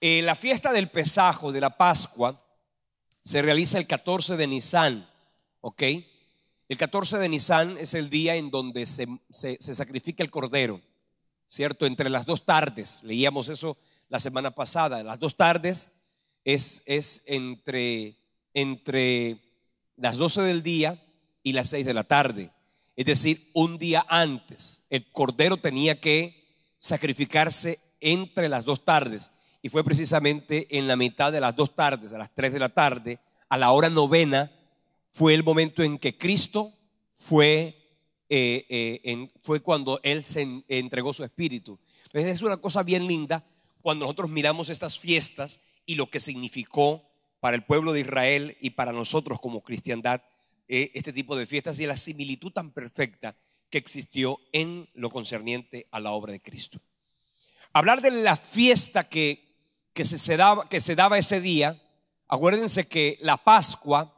La fiesta del Pesajo, de la Pascua, se realiza el 14 de Nisan, ¿ok? El 14 de Nisan es el día en donde se sacrifica el cordero, ¿cierto? Entre las dos tardes, leíamos eso la semana pasada. Las dos tardes es entre las 12 del día y las 6 de la tarde. Es decir, un día antes. El cordero tenía que sacrificarse entre las dos tardes. Y fue precisamente en la mitad de las dos tardes, a las 3 de la tarde, a la hora novena, fue el momento en que Cristo fue cuando Él se entregó su espíritu. Entonces es una cosa bien linda cuando nosotros miramos estas fiestas y lo que significó para el pueblo de Israel y para nosotros como cristiandad este tipo de fiestas y la similitud tan perfecta que existió en lo concerniente a la obra de Cristo. Hablar de la fiesta que se daba ese día. Acuérdense que la Pascua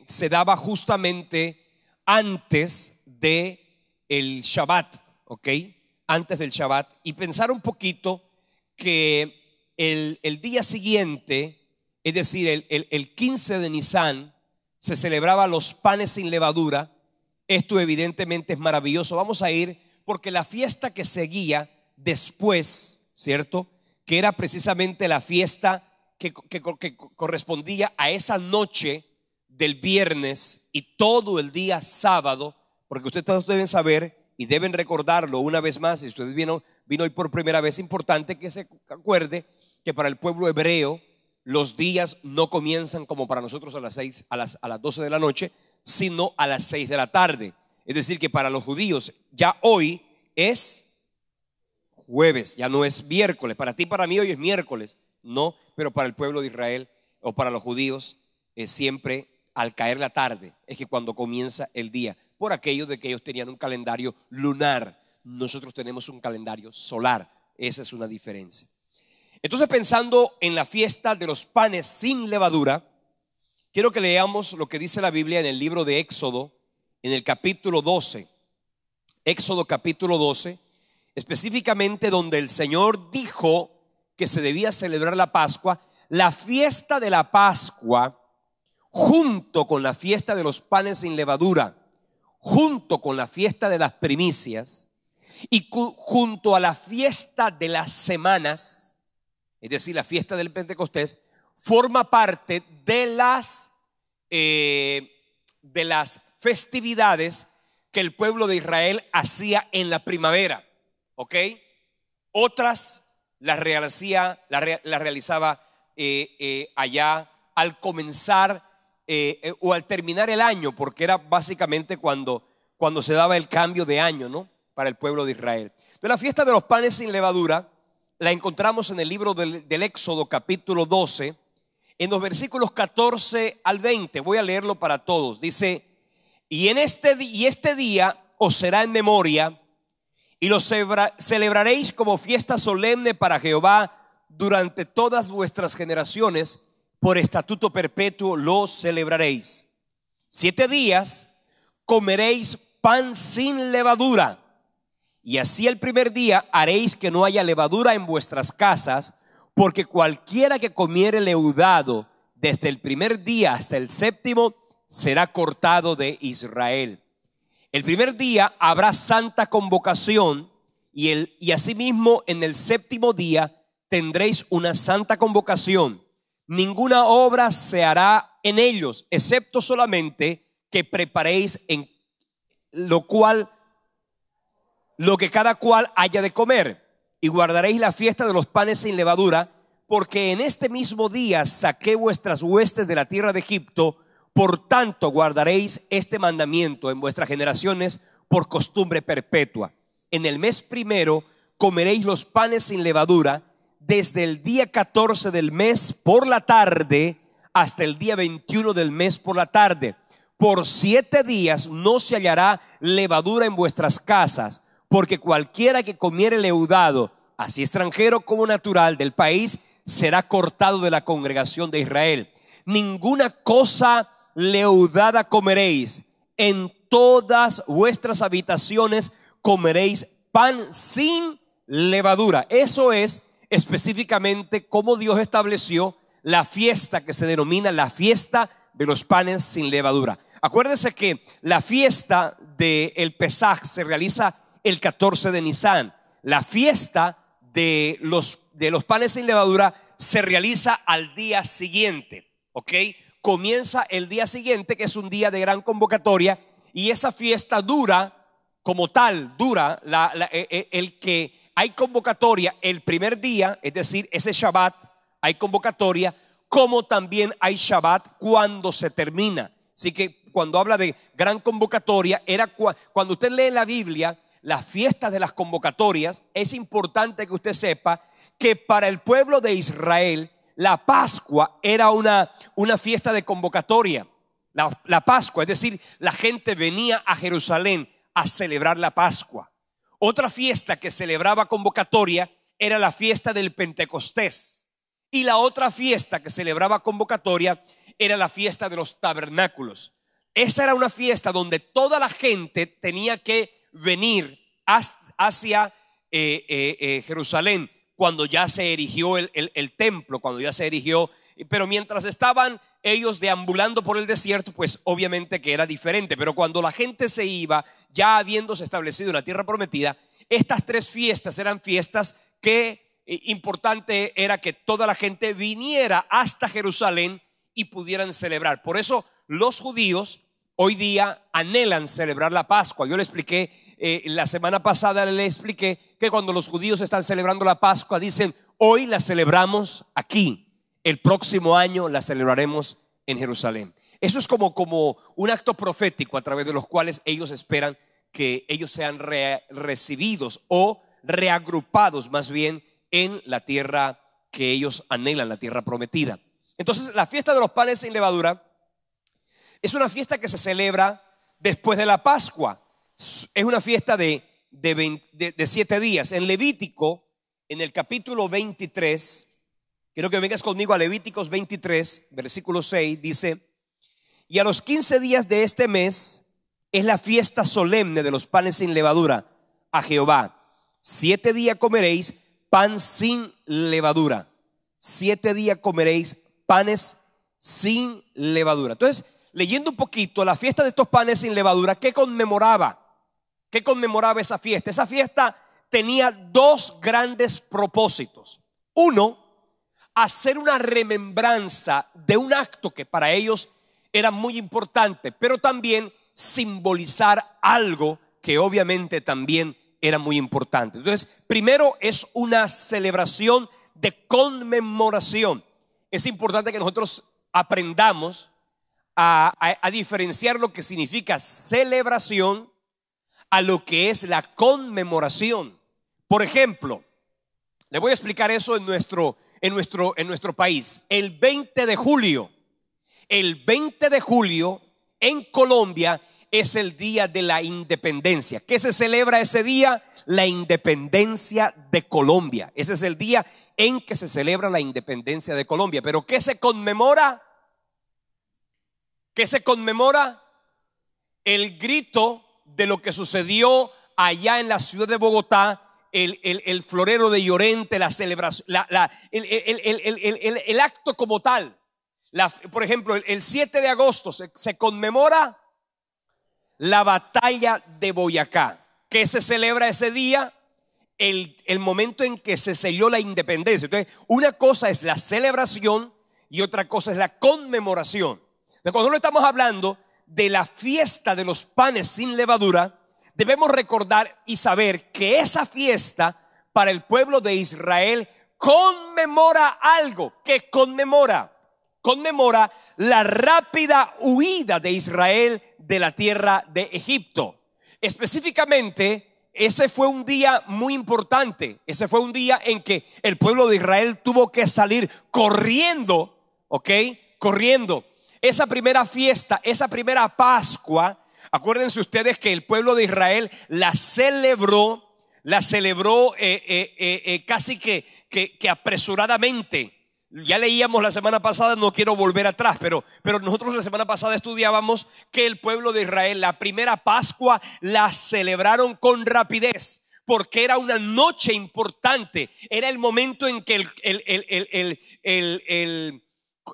se daba justamente antes de el Shabbat, ¿ok? Antes del Shabbat. Y pensar un poquito que el día siguiente, es decir, el 15 de Nisan, se celebraba los panes sin levadura. Esto evidentemente es maravilloso. Vamos a ir porque la fiesta que seguía después, ¿cierto? Que era precisamente la fiesta que correspondía a esa noche del viernes y todo el día sábado, porque ustedes deben saber y deben recordarlo una vez más, si usted vino hoy por primera vez, es importante que se acuerde que para el pueblo hebreo los días no comienzan como para nosotros a las 12 de la noche, sino a las 6 de la tarde. Es decir, que para los judíos ya hoy es jueves, ya no es miércoles. Para ti, para mí hoy es miércoles, no, pero para el pueblo de Israel o para los judíos es siempre al caer la tarde, es que cuando comienza el día, por aquello de que ellos tenían un calendario lunar, nosotros tenemos un calendario solar. Esa es una diferencia. Entonces, pensando en la fiesta de los panes sin levadura, quiero que leamos lo que dice la Biblia en el libro de Éxodo, en el capítulo 12. Éxodo capítulo 12, específicamente donde el Señor dijo que se debía celebrar la Pascua. La fiesta de la Pascua, junto con la fiesta de los panes sin levadura, junto con la fiesta de las primicias y junto a la fiesta de las semanas, es decir, la fiesta del Pentecostés, forma parte de las festividades que el pueblo de Israel hacía en la primavera, ¿ok? Otras las realizaba allá al comenzar o al terminar el año, porque era básicamente cuando se daba el cambio de año, ¿no? Para el pueblo de Israel. Entonces, la fiesta de los panes sin levadura la encontramos en el libro del Éxodo capítulo 12, en los versículos 14 al 20. Voy a leerlo para todos. Dice: y este día os será en memoria y lo celebraréis como fiesta solemne para Jehová durante todas vuestras generaciones. Por estatuto perpetuo lo celebraréis. 7 días comeréis pan sin levadura, y así el primer día haréis que no haya levadura en vuestras casas, porque cualquiera que comiere leudado desde el primer día hasta el séptimo será cortado de Israel. El primer día habrá santa convocación, y asimismo en el séptimo día tendréis una santa convocación. Ninguna obra se hará en ellos, excepto solamente que preparéis en lo que cada cual haya de comer. Y guardaréis la fiesta de los panes sin levadura, porque en este mismo día saqué vuestras huestes de la tierra de Egipto. Por tanto, guardaréis este mandamiento en vuestras generaciones por costumbre perpetua. En el mes primero comeréis los panes sin levadura, desde el día 14 del mes por la tarde hasta el día 21 del mes por la tarde. Por 7 días no se hallará levadura en vuestras casas, porque cualquiera que comiere leudado, así extranjero como natural del país, será cortado de la congregación de Israel. ninguna cosa leudada comeréis. En todas vuestras habitaciones comeréis pan sin levadura. Eso es específicamente cómo Dios estableció la fiesta que se denomina la fiesta de los panes sin levadura. Acuérdense que la fiesta del Pesaj se realiza el 14 de Nisan. La fiesta de los panes sin levadura se realiza al día siguiente, ¿ok? Comienza el día siguiente, que es un día de gran convocatoria, y esa fiesta dura como tal, el que hay convocatoria el primer día, es decir, ese Shabbat, hay convocatoria, como también hay Shabbat cuando se termina. Así que cuando habla de gran convocatoria, cuando usted lee en la Biblia las fiestas de las convocatorias, es importante que usted sepa que para el pueblo de Israel la Pascua era una fiesta de convocatoria. La Pascua, es decir, la gente venía a Jerusalén a celebrar la Pascua. Otra fiesta que celebraba convocatoria era la fiesta del Pentecostés. Y la otra fiesta que celebraba convocatoria era la fiesta de los tabernáculos. Esa era una fiesta donde toda la gente tenía que venir hacia Jerusalén cuando ya se erigió el templo, cuando ya se erigió. Pero mientras estaban ellos deambulando por el desierto, pues obviamente que era diferente. Pero cuando la gente se iba, ya habiéndose establecido en la tierra prometida, estas tres fiestas eran fiestas que importante era que toda la gente viniera hasta Jerusalén y pudieran celebrar. Por eso los judíos hoy día anhelan celebrar la Pascua. Yo le expliqué la semana pasada, le expliqué que cuando los judíos están celebrando la Pascua, dicen: hoy la celebramos aquí, el próximo año la celebraremos en Jerusalén. Eso es como un acto profético a través de los cuales ellos esperan que ellos sean recibidos o reagrupados más bien en la tierra que ellos anhelan, la tierra prometida. Entonces, la fiesta de los panes sin levadura es una fiesta que se celebra después de la Pascua. Es una fiesta de 7 días. En Levítico, en el capítulo 23, quiero que vengas conmigo a Levíticos 23, versículo 6, dice: y a los 15 días de este mes es la fiesta solemne de los panes sin levadura a Jehová. 7 días comeréis pan sin levadura. 7 días comeréis panes sin levadura. Entonces, leyendo un poquito la fiesta de estos panes sin levadura, ¿qué conmemoraba? ¿Qué conmemoraba esa fiesta? Esa fiesta tenía dos grandes propósitos. Uno, hacer una remembranza de un acto que para ellos era muy importante, pero también simbolizar algo que obviamente también era muy importante. Entonces, primero es una celebración de conmemoración. Es importante que nosotros aprendamos a diferenciar lo que significa celebración a lo que es la conmemoración. Por ejemplo, le voy a explicar eso en nuestro país. El 20 de julio en Colombia es el día de la independencia. ¿Qué se celebra ese día? La independencia de Colombia. Ese es el día en que se celebra la independencia de Colombia. Pero ¿qué se conmemora? ¿Qué se conmemora? El grito de lo que sucedió allá en la ciudad de Bogotá, el florero de Llorente, la celebración, el acto como tal. Por ejemplo, el 7 de agosto se conmemora la batalla de Boyacá. ¿Qué se celebra ese día? El momento en que se selló la independencia. Entonces, una cosa es la celebración y otra cosa es la conmemoración. Entonces, cuando estamos hablando de la fiesta de los panes sin levadura, debemos recordar y saber que esa fiesta para el pueblo de Israel conmemora algo. ¿Qué conmemora? Conmemora la rápida huida de Israel de la tierra de Egipto. Específicamente, ese fue un día muy importante. Ese fue un día en que el pueblo de Israel tuvo que salir corriendo, corriendo. Esa primera fiesta, esa primera Pascua, acuérdense ustedes que el pueblo de Israel la celebró casi que apresuradamente. Ya leíamos la semana pasada, no quiero volver atrás, pero nosotros la semana pasada estudiábamos que el pueblo de Israel, la primera Pascua, la celebraron con rapidez, porque era una noche importante. Era el momento en que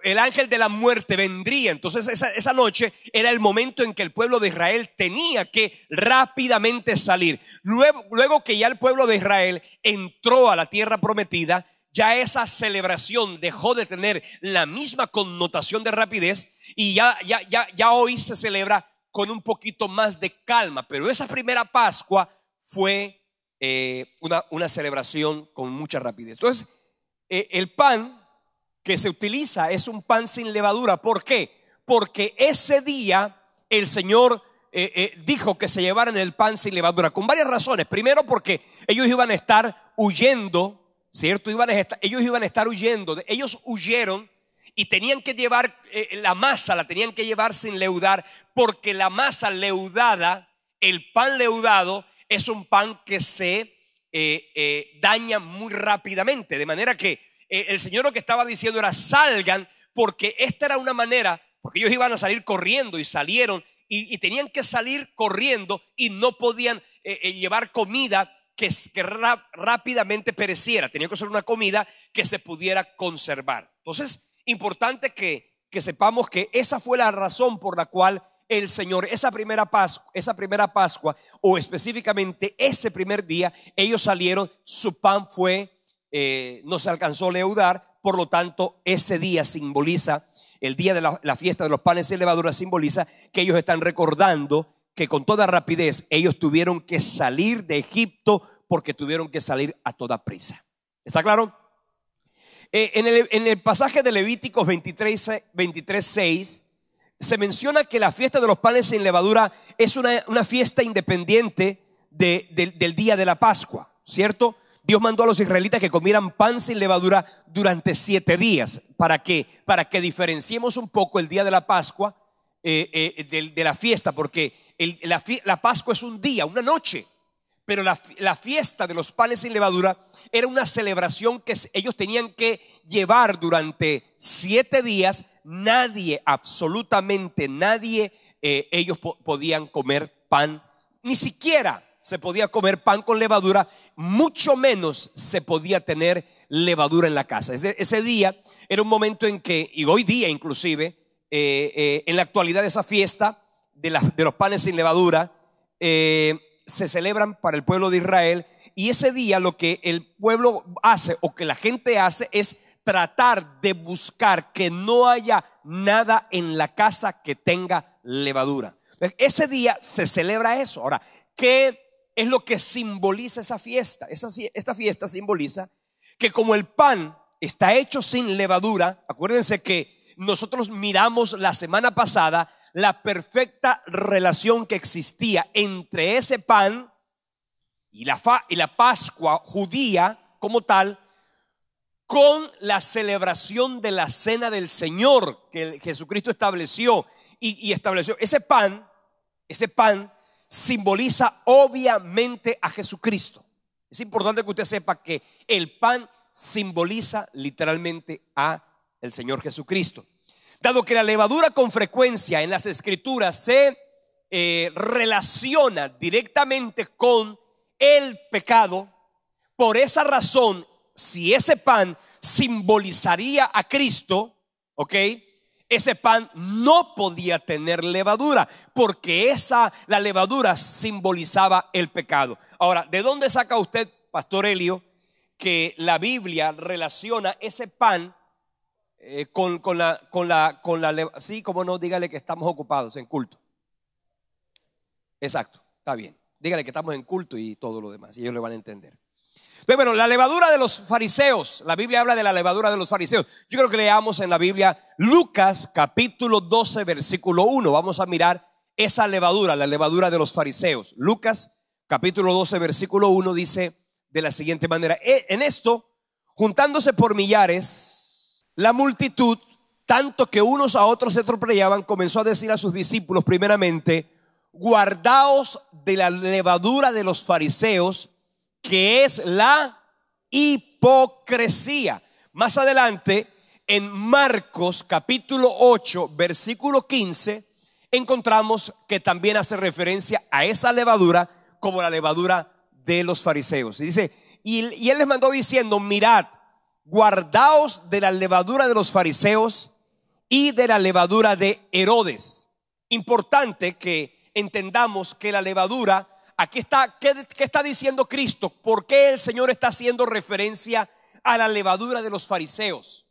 el ángel de la muerte vendría. Entonces esa noche era el momento en que el pueblo de Israel tenía que rápidamente salir. Luego que ya el pueblo de Israel entró a la tierra prometida, ya esa celebración dejó de tener la misma connotación de rapidez y ya hoy se celebra con un poquito más de calma. Pero esa primera Pascua fue una celebración con mucha rapidez. Entonces, el pan que se utiliza es un pan sin levadura. ¿Por qué? Porque ese día el Señor dijo que se llevaran el pan sin levadura, con varias razones. Primero, porque ellos iban a estar huyendo, ¿cierto? Ellos iban a estar huyendo. Ellos huyeron y tenían que llevar la masa, la tenían que llevar sin leudar, porque la masa leudada, el pan leudado, es un pan que se daña muy rápidamente. De manera que el Señor lo que estaba diciendo era: salgan, porque esta era una manera, porque ellos iban a salir corriendo y salieron y tenían que salir corriendo y no podían llevar comida que rápidamente pereciera. Tenía que ser una comida que se pudiera conservar. Entonces, importante que sepamos que esa fue la razón por la cual el Señor, esa primera Pascua, o específicamente ese primer día, ellos salieron, su pan no se alcanzó a leudar. Por lo tanto, ese día simboliza, el día de la fiesta de los panes sin levadura, simboliza que ellos están recordando que con toda rapidez ellos tuvieron que salir de Egipto, porque tuvieron que salir a toda prisa. ¿Está claro? En el pasaje de Levíticos 23:6 se menciona que la fiesta de los panes sin levadura es una fiesta independiente del día de la Pascua, ¿cierto? Dios mandó a los israelitas que comieran pan sin levadura durante 7 días. ¿Para qué? Para que diferenciemos un poco el día de la Pascua de la fiesta, porque la Pascua es un día, una noche, pero la fiesta de los panes sin levadura era una celebración que ellos tenían que llevar durante 7 días. Nadie, absolutamente nadie, ellos podían comer pan, ni siquiera se podía comer pan con levadura, mucho menos se podía tener levadura en la casa. Ese día era un momento en que, y hoy día inclusive, en la actualidad, esa fiesta de los panes sin levadura se celebran para el pueblo de Israel. Y ese día lo que el pueblo hace, o que la gente hace, es tratar de buscar que no haya nada en la casa que tenga levadura. Ese día se celebra eso. Ahora, ¿qué es lo que simboliza esa fiesta? Esta fiesta simboliza que como el pan está hecho sin levadura, acuérdense que nosotros miramos la semana pasada la perfecta relación que existía entre ese pan y la Pascua judía como tal, con la celebración de la cena del Señor que Jesucristo estableció y estableció. Ese pan simboliza obviamente a Jesucristo. Es importante que usted sepa que el pan simboliza literalmente a el Señor Jesucristo. Dado que la levadura con frecuencia en las Escrituras se relaciona directamente con el pecado, por esa razón, si ese pan simbolizaría a Cristo, ¿ok? Ese pan no podía tener levadura, porque la levadura simbolizaba el pecado. Ahora, ¿de dónde saca usted, Pastor Elio, que la Biblia relaciona ese pan con la levadura? Sí, como no, dígale que estamos ocupados en culto. Exacto, está bien. Dígale que estamos en culto y todo lo demás, y ellos le van a entender. Entonces, bueno, la levadura de los fariseos. La Biblia habla de la levadura de los fariseos. Yo creo que leamos en la Biblia Lucas capítulo 12 versículo 1. Vamos a mirar esa levadura, la levadura de los fariseos. Lucas capítulo 12 versículo 1 dice de la siguiente manera: en esto, juntándose por millares la multitud, tanto que unos a otros se atropellaban, comenzó a decir a sus discípulos primeramente: guardaos de la levadura de los fariseos, que es la hipocresía. Más adelante en Marcos capítulo 8, versículo 15, encontramos que también hace referencia a esa levadura como la levadura de los fariseos. Y dice, y él les mandó diciendo: mirad, guardaos de la levadura de los fariseos y de la levadura de Herodes. Importante que entendamos que la levadura, aquí está, ¿qué está diciendo Cristo? ¿Por qué el Señor está haciendo referencia a la levadura de los fariseos?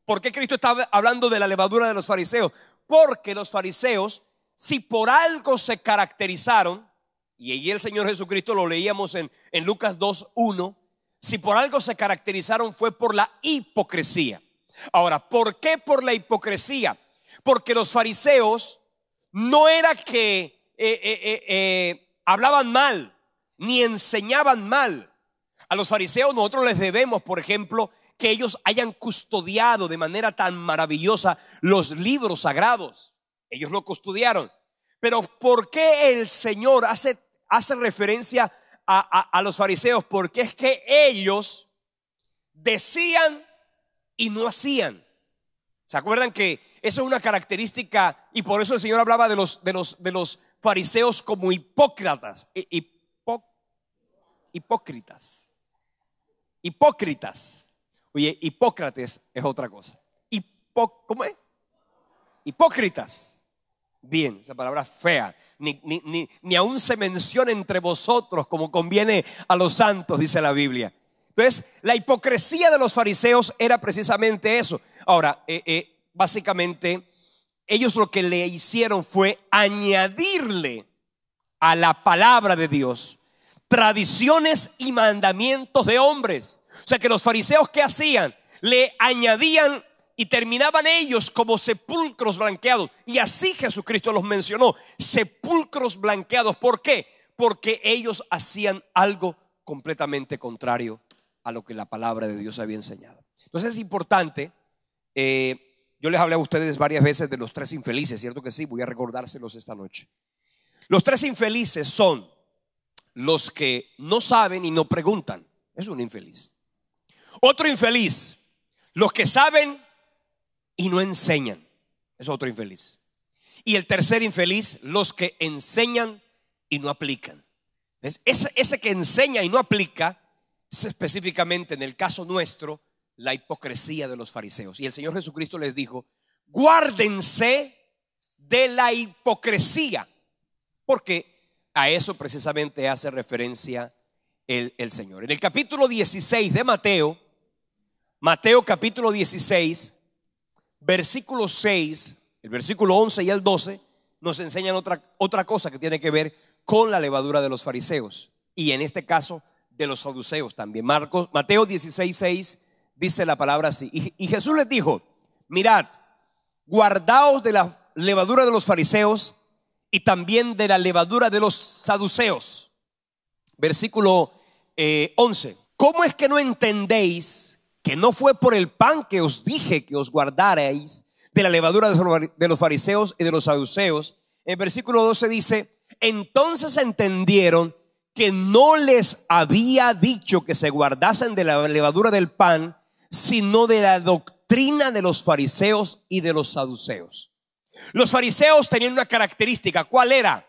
¿Por qué Cristo está hablando de la levadura de los fariseos? Porque los fariseos, si por algo se caracterizaron, y allí el Señor Jesucristo lo leíamos en Lucas 2:1, si por algo se caracterizaron fue por la hipocresía. Ahora, ¿por qué por la hipocresía? Porque los fariseos no era que hablaban mal, ni enseñaban mal. A los fariseos nosotros les debemos, por ejemplo, que ellos hayan custodiado de manera tan maravillosa los libros sagrados. Ellos lo custodiaron. Pero ¿por qué el Señor hace referencia a los fariseos? Porque es que ellos decían y no hacían. ¿Se acuerdan que eso es una característica? Y por eso el Señor hablaba de los fariseos como hipócritas. Hipócritas. Oye, Hipócrates es otra cosa. ¿Cómo es? Hipócritas. Bien, esa palabra es fea. Ni aún se menciona entre vosotros como conviene a los santos, dice la Biblia. Entonces, la hipocresía de los fariseos era precisamente eso. Ahora, básicamente, ellos lo que le hicieron fue añadirle a la palabra de Dios tradiciones y mandamientos de hombres. O sea que los fariseos, ¿qué hacían? Le añadían y terminaban ellos como sepulcros blanqueados. Y así Jesucristo los mencionó: sepulcros blanqueados. ¿Por qué? Porque ellos hacían algo completamente contrario a lo que la palabra de Dios había enseñado. Entonces es importante. Yo les hablé a ustedes varias veces de los tres infelices, ¿cierto que sí? Voy a recordárselos esta noche. Los tres infelices son los que no saben y no preguntan. Es un infeliz. Otro infeliz, los que saben y no enseñan. Es otro infeliz. Y el tercer infeliz, los que enseñan y no aplican. Ese que enseña y no aplica es específicamente, en el caso nuestro, la hipocresía de los fariseos. Y el Señor Jesucristo les dijo: guárdense de la hipocresía, porque a eso precisamente hace referencia el Señor. En el capítulo 16 de Mateo capítulo 16, versículo 6, el versículo 11 y el 12 nos enseñan otra cosa que tiene que ver con la levadura de los fariseos, y en este caso de los saduceos también. Mateo 16, 6 dice la palabra así: y Jesús les dijo: mirad, guardaos de la levadura de los fariseos y también de la levadura de los saduceos. Versículo 11: ¿cómo es que no entendéis que no fue por el pan que os dije que os guardarais de la levadura de los fariseos y de los saduceos? El versículo 12 dice: entonces entendieron que no les había dicho que se guardasen de la levadura del pan, sino de la doctrina de los fariseos y de los saduceos. Los fariseos tenían una característica. ¿Cuál era?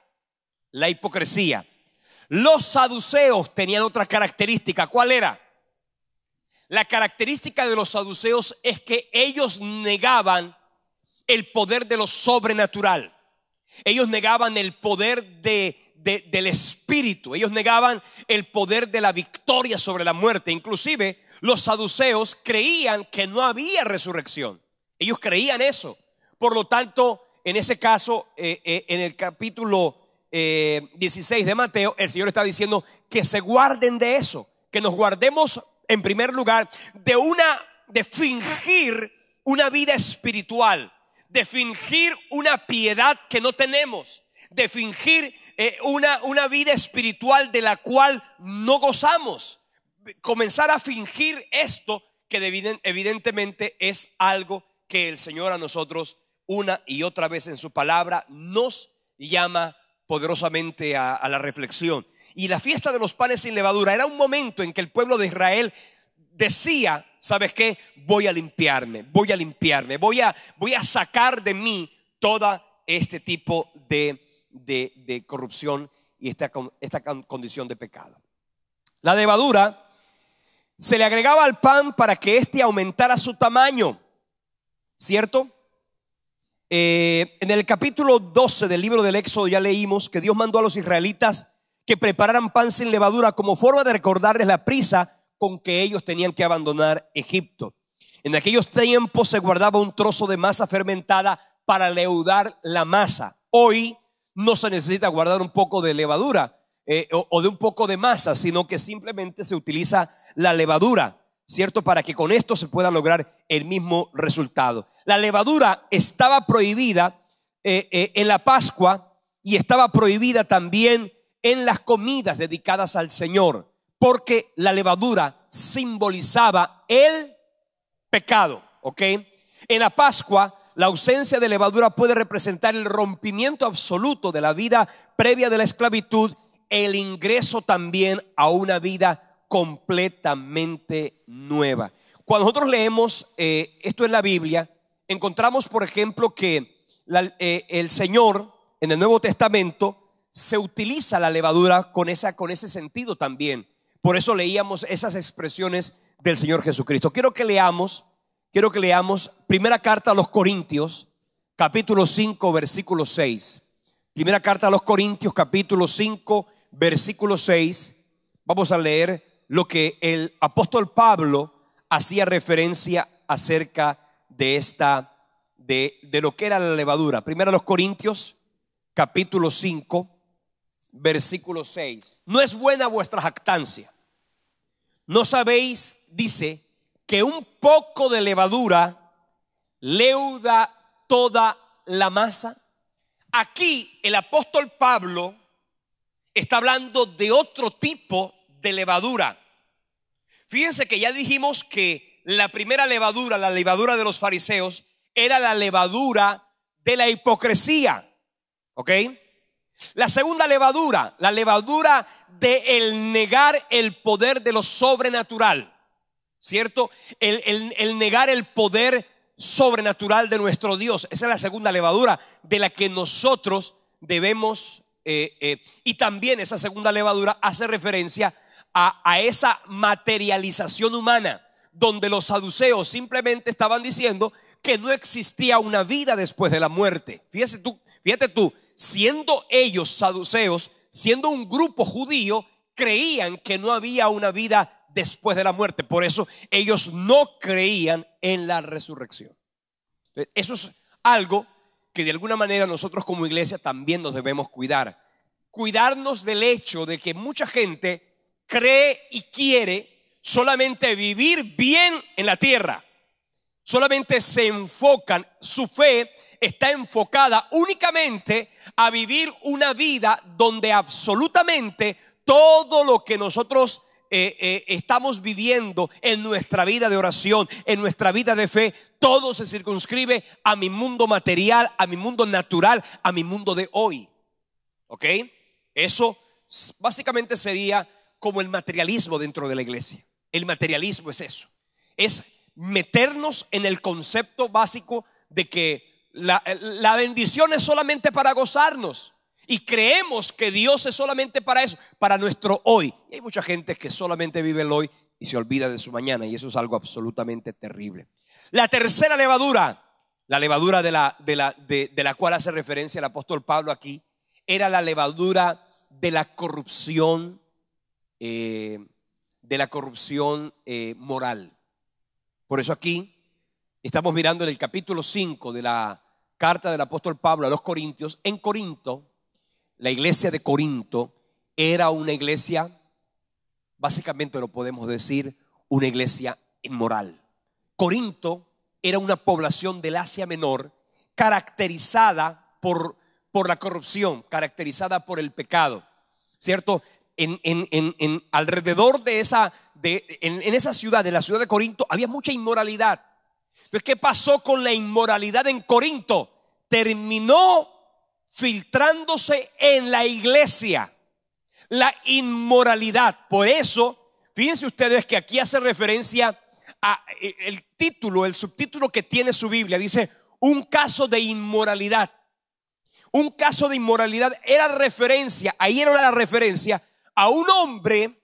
La hipocresía. Los saduceos tenían otra característica. ¿Cuál era? La característica de los saduceos es que ellos negaban el poder de lo sobrenatural. Ellos negaban el poder del espíritu. Ellos negaban el poder de la victoria sobre la muerte. Inclusive los saduceos creían que no había resurrección. Ellos creían eso. Por lo tanto, en ese caso, en el capítulo 16 de Mateo, el Señor está diciendo que se guarden de eso, que nos guardemos en primer lugar de fingir una vida espiritual, de fingir una piedad que no tenemos, de fingir una vida espiritual de la cual no gozamos. Comenzar a fingir esto, que evidentemente es algo que el Señor a nosotros una y otra vez en su palabra nos llama poderosamente a la reflexión. Y la fiesta de los panes sin levadura era un momento en que el pueblo de Israel decía: ¿sabes qué? Voy a limpiarme, voy a sacar de mí toda este tipo de corrupción y esta condición de pecado. La levadura se le agregaba al pan para que éste aumentara su tamaño, ¿cierto? En el capítulo 12 del libro del Éxodo ya leímos que Dios mandó a los israelitas que prepararan pan sin levadura como forma de recordarles la prisa con que ellos tenían que abandonar Egipto. En aquellos tiempos se guardaba un trozo de masa fermentada para leudar la masa. Hoy no se necesita guardar un poco de levadura o de un poco de masa, sino que simplemente se utiliza la levadura, ¿cierto? Para que con esto se pueda lograr el mismo resultado. La levadura estaba prohibida en la Pascua y estaba prohibida también en las comidas dedicadas al Señor, porque la levadura simbolizaba el pecado, ¿ok? En la Pascua, la ausencia de levadura puede representar el rompimiento absoluto de la vida previa de la esclavitud, el ingreso también a una vida completamente nueva. Cuando nosotros leemos esto en la Biblia, encontramos, por ejemplo, que el Señor en el Nuevo Testamento se utiliza la levadura con ese sentido también. Por eso leíamos esas expresiones del Señor Jesucristo. Quiero que leamos primera carta a los Corintios, capítulo 5, versículo 6. Primera carta a los Corintios, capítulo 5, versículo 6. Vamos a leer lo que el apóstol Pablo hacía referencia acerca de lo que era la levadura. Primera a los Corintios, capítulo 5, versículo 6. No es buena vuestra jactancia. ¿No sabéis, dice, que un poco de levadura leuda toda la masa? Aquí el apóstol Pablo está hablando de otro tipo de levadura. Fíjense que ya dijimos que la primera levadura, la levadura de los fariseos, era la levadura de la hipocresía, ¿ok? La segunda levadura, la levadura de el negar el poder de lo sobrenatural, ¿cierto? El negar el poder sobrenatural de nuestro Dios. Esa es la segunda levadura de la que nosotros debemos y también esa segunda levadura hace referencia a esa materialización humana, donde los saduceos simplemente estaban diciendo que no existía una vida después de la muerte. Fíjate tú, siendo ellos saduceos, siendo un grupo judío, creían que no había una vida después de la muerte. Por eso ellos no creían en la resurrección. Eso es algo que de alguna manera nosotros como iglesia también nos debemos cuidar. Cuidarnos del hecho de que mucha gente cree y quiere solamente vivir bien en la tierra. Solamente se enfocan, su fe está enfocada únicamente a vivir una vida donde absolutamente todo lo que nosotros estamos viviendo en nuestra vida de oración, en nuestra vida de fe, todo se circunscribe a mi mundo material, a mi mundo natural, a mi mundo de hoy. ¿Ok? Eso básicamente sería como el materialismo dentro de la iglesia. El materialismo es eso, es meternos en el concepto básico de que la bendición es solamente para gozarnos y creemos que Dios es solamente para eso, para nuestro hoy. Y hay mucha gente que solamente vive el hoy y se olvida de su mañana, y eso es algo absolutamente terrible. La tercera levadura, la levadura de la cual hace referencia el apóstol Pablo aquí, era la levadura de la corrupción, moral. Por eso aquí estamos mirando en el capítulo 5 de la carta del apóstol Pablo a los Corintios. En Corinto, la iglesia de Corinto era una iglesia, básicamente lo podemos decir, una iglesia inmoral. Corinto era una población del Asia Menor caracterizada por la corrupción, caracterizada por el pecado, ¿cierto? Alrededor de en esa ciudad, en la ciudad de Corinto, había mucha inmoralidad. Entonces, ¿qué pasó con la inmoralidad en Corinto? Terminó filtrándose en la iglesia, la inmoralidad. Por eso, Fíjense ustedes que aquí hace referencia a el título, el subtítulo que tiene su Biblia. Dice, un caso de inmoralidad. Un caso de inmoralidad era referencia, ahí era la referencia a un hombre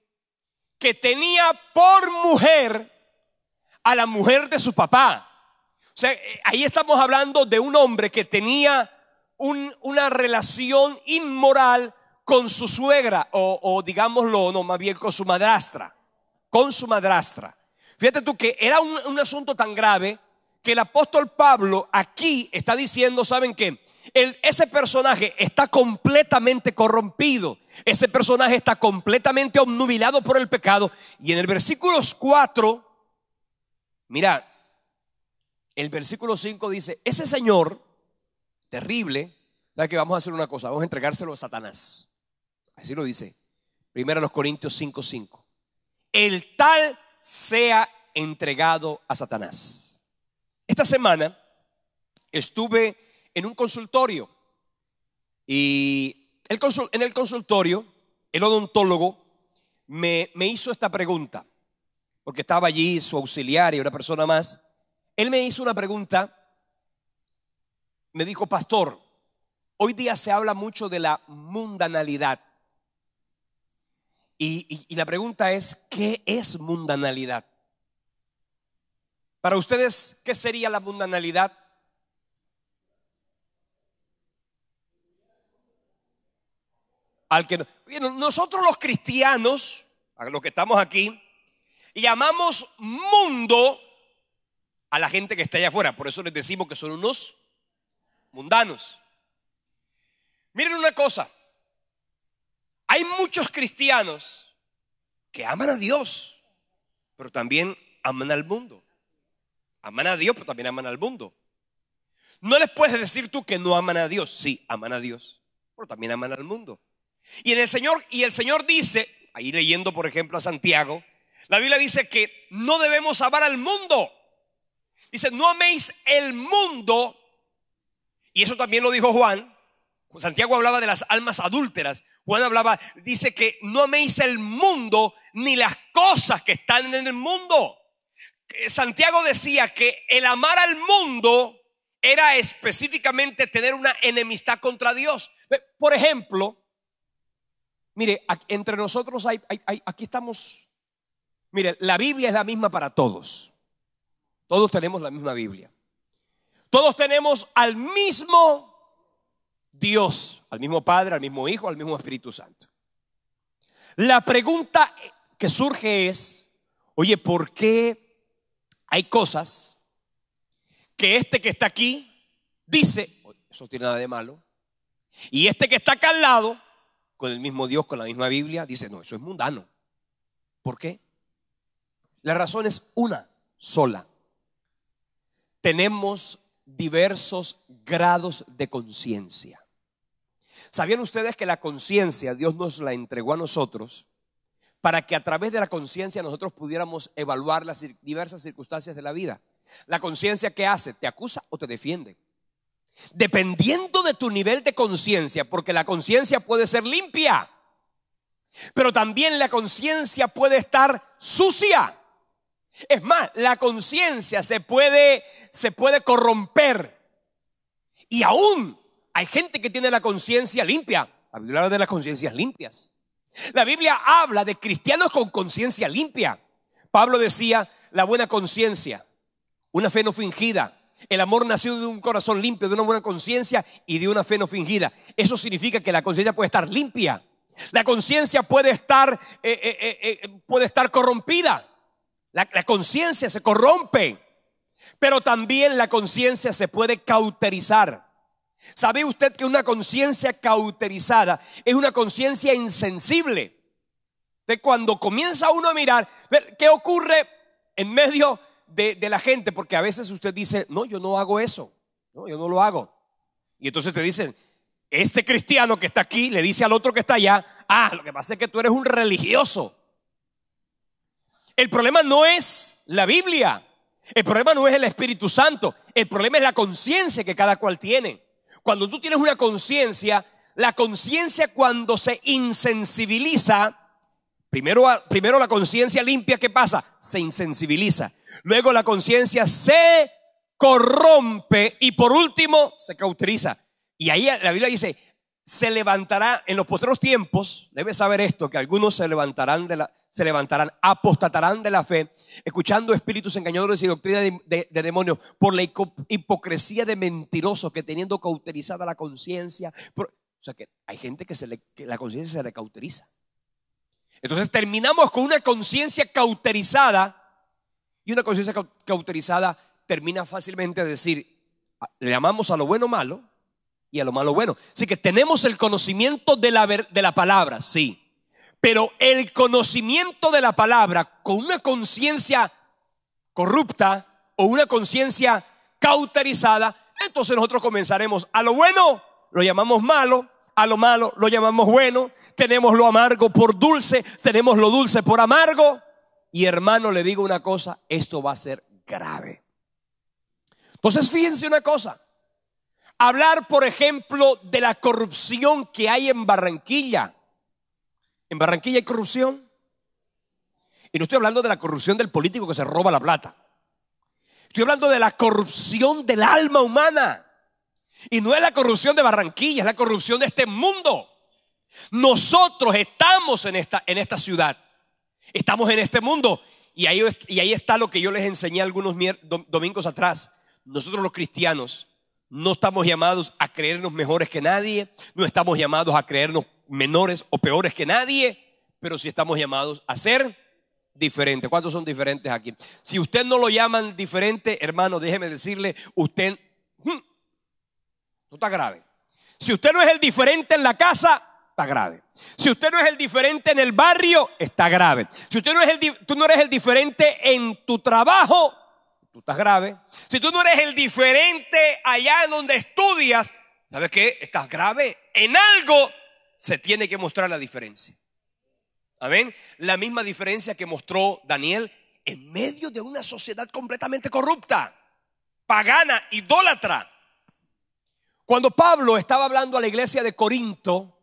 que tenía por mujer a la mujer de su papá. O sea, ahí estamos hablando de un hombre que tenía una relación inmoral con su suegra o digámoslo, no, más bien con su madrastra. Con su madrastra. Fíjate tú que era un asunto tan grave que el apóstol Pablo aquí está diciendo, ¿saben qué? Ese personaje está completamente corrompido. Ese personaje está completamente obnubilado por el pecado. Y en el versículo 4, mira, el versículo 5 dice, ese señor terrible, ¿sabe qué? Vamos a hacer una cosa, vamos a entregárselo a Satanás. Así lo dice 1 Corintios 5:5. El tal sea entregado a Satanás. Esta semana estuve en un consultorio y en el consultorio el odontólogo me hizo esta pregunta, porque estaba allí su auxiliar y una persona más. Él me hizo una pregunta, me dijo, pastor, hoy día se habla mucho de la mundanalidad. Y la pregunta es, ¿qué es mundanalidad? Para ustedes, ¿qué sería la mundanalidad? Nosotros los cristianos, a los que estamos aquí, llamamos mundo a la gente que está allá afuera. Por eso les decimos que son unos mundanos. Miren una cosa, hay muchos cristianos que aman a Dios, pero también aman al mundo. Aman a Dios, pero también aman al mundo. No les puedes decir tú que no aman a Dios. Sí, aman a Dios, pero también aman al mundo. Y el Señor dice, ahí leyendo por ejemplo a Santiago, la Biblia dice que no debemos amar al mundo. Dice, no améis el mundo. Y eso también lo dijo Juan. Santiago hablaba de las almas adúlteras. Juan dice que no améis el mundo ni las cosas que están en el mundo. Santiago decía que el amar al mundo era específicamente tener una enemistad contra Dios. Por ejemplo, mire, entre nosotros aquí estamos. Mire, la Biblia es la misma para todos. Todos tenemos la misma Biblia. Todos tenemos al mismo Dios, al mismo Padre, al mismo Hijo, al mismo Espíritu Santo. La pregunta que surge es, oye, ¿por qué hay cosas que este que está aquí dice, eso no tiene nada de malo, y este que está acá al lado, con el mismo Dios, con la misma Biblia, dice, no, eso es mundano? ¿Por qué? La razón es una sola. Tenemos diversos grados de conciencia. ¿Sabían ustedes que la conciencia Dios nos la entregó a nosotros para que a través de la conciencia nosotros pudiéramos evaluar las diversas circunstancias de la vida? La conciencia, ¿qué hace? ¿Te acusa o te defiende? Dependiendo de tu nivel de conciencia, porque la conciencia puede ser limpia, pero también la conciencia puede estar sucia. Es más, la conciencia se puede corromper. Y aún hay gente que tiene la conciencia limpia. La Biblia habla de las conciencias limpias. La Biblia habla de cristianos con conciencia limpia. Pablo decía, la buena conciencia, una fe no fingida, el amor nació de un corazón limpio, de una buena conciencia y de una fe no fingida. Eso significa que la conciencia puede estar limpia. La conciencia puede estar corrompida. La conciencia se corrompe, pero también la conciencia se puede cauterizar. ¿Sabe usted que una conciencia cauterizada es una conciencia insensible? De cuando comienza uno a mirar, ¿qué ocurre en medio de la gente? Porque a veces usted dice, no, yo no hago eso, no, yo no lo hago. Y entonces te dicen, este cristiano que está aquí le dice al otro que está allá, lo que pasa es que tú eres un religioso. El problema no es la Biblia, el problema no es el Espíritu Santo, el problema es la conciencia que cada cual tiene. Cuando tú tienes una conciencia, la conciencia cuando se insensibiliza, Primero la conciencia limpia, ¿qué pasa? Se insensibiliza. Luego la conciencia se corrompe y por último se cauteriza. Y ahí la Biblia dice, se levantará en los postreros tiempos. Debes saber esto, que algunos se levantarán, apostatarán de la fe, escuchando espíritus engañadores y doctrina de demonios, por la hipocresía de mentirosos, que teniendo cauterizada la conciencia. O sea que hay gente que la conciencia se le cauteriza. Entonces terminamos con una conciencia cauterizada, y una conciencia cauterizada termina fácilmente de decir, le llamamos a lo bueno malo y a lo malo bueno. Así que tenemos el conocimiento de la palabra, sí, pero el conocimiento de la palabra con una conciencia corrupta o una conciencia cauterizada, entonces nosotros comenzaremos a lo bueno lo llamamos malo, a lo malo lo llamamos bueno, tenemos lo amargo por dulce, tenemos lo dulce por amargo. Y hermano, le digo una cosa, esto va a ser grave. Entonces fíjense una cosa, hablar por ejemplo de la corrupción que hay en Barranquilla. En Barranquilla hay corrupción. Y no estoy hablando de la corrupción del político que se roba la plata. Estoy hablando de la corrupción del alma humana. Y no es la corrupción de Barranquilla, es la corrupción de este mundo. Nosotros estamos en esta ciudad. Estamos en este mundo. Y ahí está lo que yo les enseñé algunos domingos atrás. Nosotros los cristianos no estamos llamados a creernos mejores que nadie. No estamos llamados a creernos menores o peores que nadie. Pero sí estamos llamados a ser diferentes. ¿Cuántos son diferentes aquí? Si usted no lo llaman diferente, hermano, déjeme decirle, usted no está grave. Si usted no es el diferente en la casa, está grave. Si usted no es el diferente en el barrio, está grave. Si usted tú no eres el diferente en tu trabajo, tú estás grave. Si tú no eres el diferente allá en donde estudias, ¿sabes qué? Estás grave. En algo se tiene que mostrar la diferencia. Amén. La misma diferencia que mostró Daniel en medio de una sociedad completamente corrupta, pagana, idólatra. Cuando Pablo estaba hablando a la iglesia de Corinto,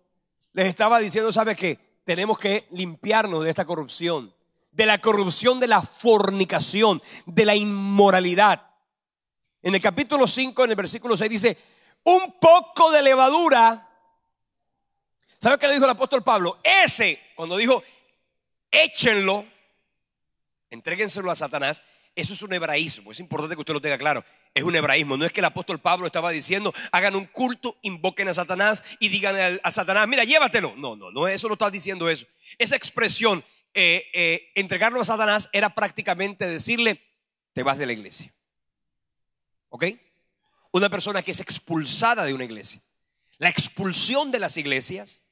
les estaba diciendo, ¿sabe qué? Tenemos que limpiarnos de esta corrupción, de la corrupción de la fornicación, de la inmoralidad. En el capítulo 5, en el versículo 6 dice, un poco de levadura. ¿Sabe qué le dijo el apóstol Pablo? Cuando dijo, échenlo, entréguenselo a Satanás. Eso es un hebraísmo, es importante que usted lo tenga claro. Es un hebraísmo, no es que el apóstol Pablo estaba diciendo hagan un culto, invoquen a Satanás y digan a Satanás, mira, llévatelo. No, eso no está diciendo eso. Esa expresión, entregarlo a Satanás, era prácticamente decirle, te vas de la iglesia. ¿Ok? Una persona que es expulsada de una iglesia. La expulsión de las iglesias,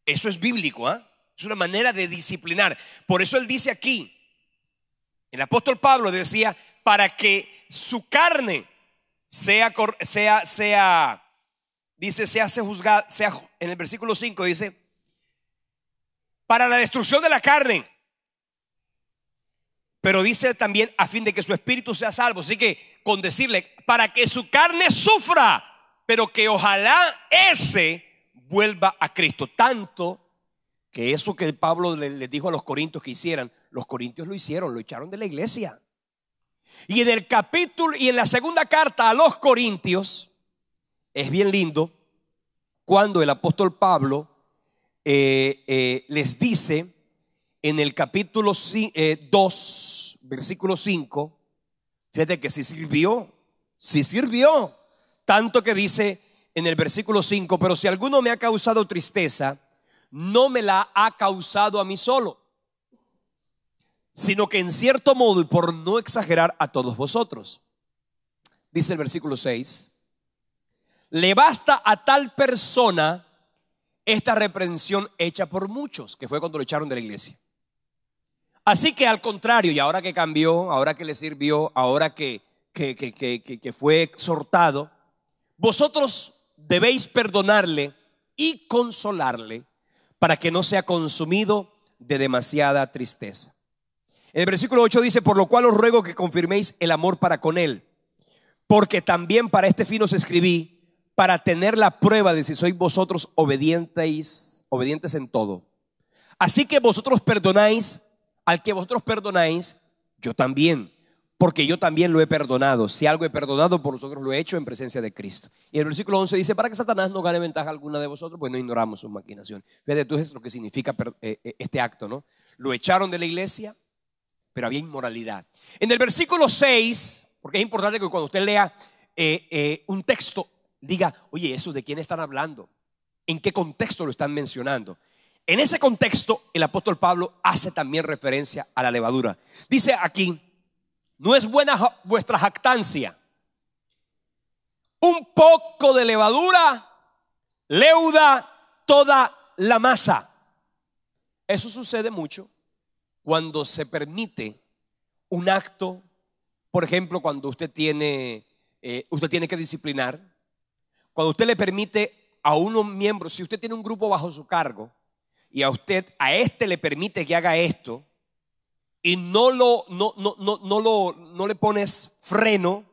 eso es bíblico, ¿eh? Es una manera de disciplinar. Por eso él dice aquí, el apóstol Pablo decía, para que su carne sea juzgada, en el versículo 5 dice, para la destrucción de la carne, pero dice también a fin de que su espíritu sea salvo. Así que con decirle, para que su carne sufra, pero que ojalá ese vuelva a Cristo. Tanto que eso que Pablo les dijo a los corintios que hicieran, los corintios lo hicieron, lo echaron de la iglesia. Y en el capítulo y en la segunda carta a los corintios es bien lindo cuando el apóstol Pablo les dice en el capítulo 2 versículo 5, fíjate que sí sirvió, tanto que dice en el versículo 5, pero si alguno me ha causado tristeza, no me la ha causado a mí solo, sino que en cierto modo, y por no exagerar, a todos vosotros. Dice el versículo 6, le basta a tal persona esta reprensión hecha por muchos, que fue cuando lo echaron de la iglesia. Así que al contrario, y ahora que cambió, ahora que le sirvió, ahora que fue exhortado, vosotros debéis perdonarle y consolarle para que no sea consumido de demasiada tristeza. En el versículo 8 dice, por lo cual os ruego que confirméis el amor para con él, porque también para este fin os escribí, para tener la prueba de si sois vosotros obedientes en todo. Así que vosotros perdonáis al que vosotros perdonáis, yo también, porque yo también lo he perdonado. Si algo he perdonado, por vosotros lo he hecho en presencia de Cristo. Y el versículo 11 dice, para que Satanás no gane ventaja alguna de vosotros, pues no ignoramos sus maquinaciones. Fíjate, entonces lo que significa este acto, ¿no? Lo echaron de la iglesia, pero había inmoralidad. En el versículo 6, porque es importante que cuando usted lea un texto, diga, oye, ¿eso de quién están hablando? ¿En qué contexto lo están mencionando? En ese contexto, el apóstol Pablo hace también referencia a la levadura. Dice aquí, no es buena vuestra jactancia. Un poco de levadura leuda toda la masa. Eso sucede mucho cuando se permite un acto, por ejemplo, cuando usted tiene que disciplinar, cuando usted le permite a unos miembros, si usted tiene un grupo bajo su cargo y a este le permite que haga esto y no le pones freno,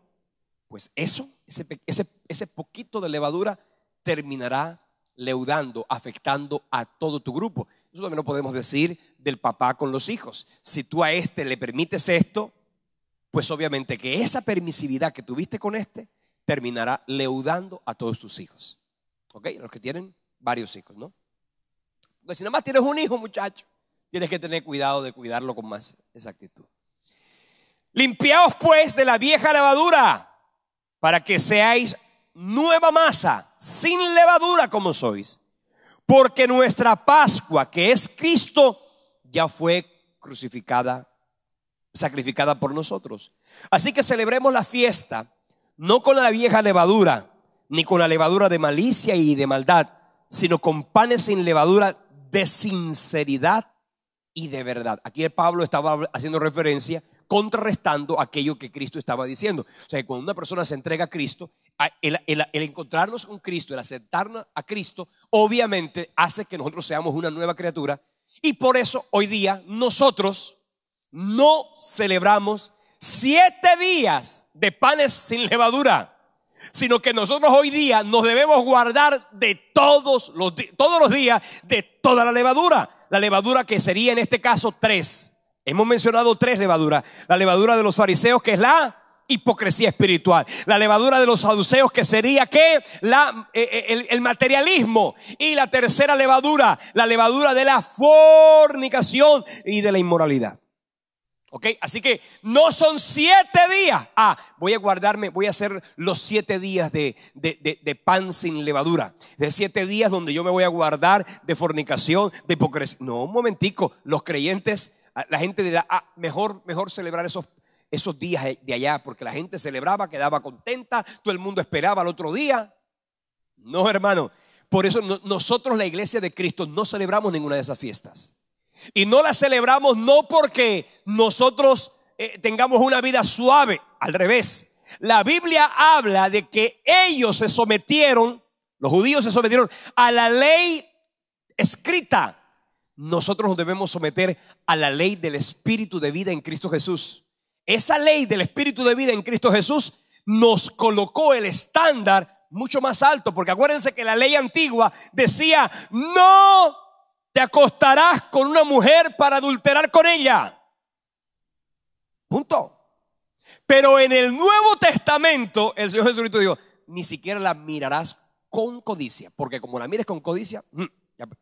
pues ese poquito de levadura terminará leudando, afectando a todo tu grupo. Eso también lo podemos decir del papá con los hijos. Si tú a este le permites esto, pues obviamente que esa permisividad que tuviste con este terminará leudando a todos tus hijos. ¿Ok? Los que tienen varios hijos, ¿no? Porque si nada más tienes un hijo, muchacho, tienes que tener cuidado de cuidarlo con más exactitud. Limpiaos pues de la vieja levadura, para que seáis nueva masa, sin levadura como sois. Porque nuestra Pascua, que es Cristo, ya fue sacrificada por nosotros. Así que celebremos la fiesta, no con la vieja levadura, ni con la levadura de malicia y de maldad, sino con panes sin levadura de sinceridad y de verdad. Aquí Pablo estaba haciendo referencia, contrarrestando aquello que Cristo estaba diciendo. O sea, que cuando una persona se entrega a Cristo, el encontrarnos con Cristo, el aceptarnos a Cristo, obviamente hace que nosotros seamos una nueva criatura. Y por eso hoy día nosotros no celebramos 7 días de panes sin levadura, sino que nosotros hoy día nos debemos guardar de todos los días de toda la levadura que sería en este caso 3. Hemos mencionado 3 levaduras: la levadura de los fariseos, que es la hipocresía espiritual; la levadura de los saduceos, que sería ¿qué? El materialismo; y la tercera levadura, la levadura de la fornicación y de la inmoralidad. ¿Ok? Así que no son 7 días. Voy a hacer los 7 días de pan sin levadura. De 7 días donde yo me voy a guardar de fornicación, de hipocresía. No, un momentico. Los creyentes, la gente dirá, mejor celebrar esos días de allá, porque la gente celebraba, quedaba contenta, todo el mundo esperaba al otro día. No, hermano. Por eso nosotros, la iglesia de Cristo, no celebramos ninguna de esas fiestas. Y no la celebramos no porque nosotros tengamos una vida suave, al revés. La Biblia habla de que ellos se sometieron, los judíos se sometieron a la ley escrita. Nosotros nos debemos someter a la ley del Espíritu de vida en Cristo Jesús. Esa ley del Espíritu de vida en Cristo Jesús nos colocó el estándar mucho más alto, porque acuérdense que la ley antigua decía: no te acostarás con una mujer para adulterar con ella. Punto. Pero en el Nuevo Testamento el Señor Jesucristo dijo: ni siquiera la mirarás con codicia, porque como la mires con codicia,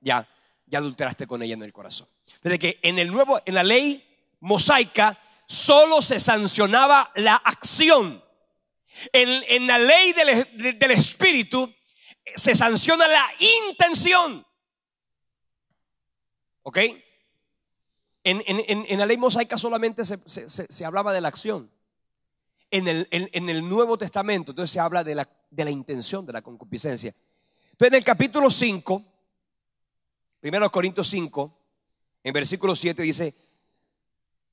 ya adulteraste con ella en el corazón. Desde que en la ley mosaica solo se sancionaba la acción. En la ley del Espíritu se sanciona la intención. ¿Ok? En la ley mosaica solamente se hablaba de la acción. En el Nuevo Testamento entonces se habla de la intención, de la concupiscencia. Entonces en el capítulo 5, 1 Corintios 5, en versículo 7 dice: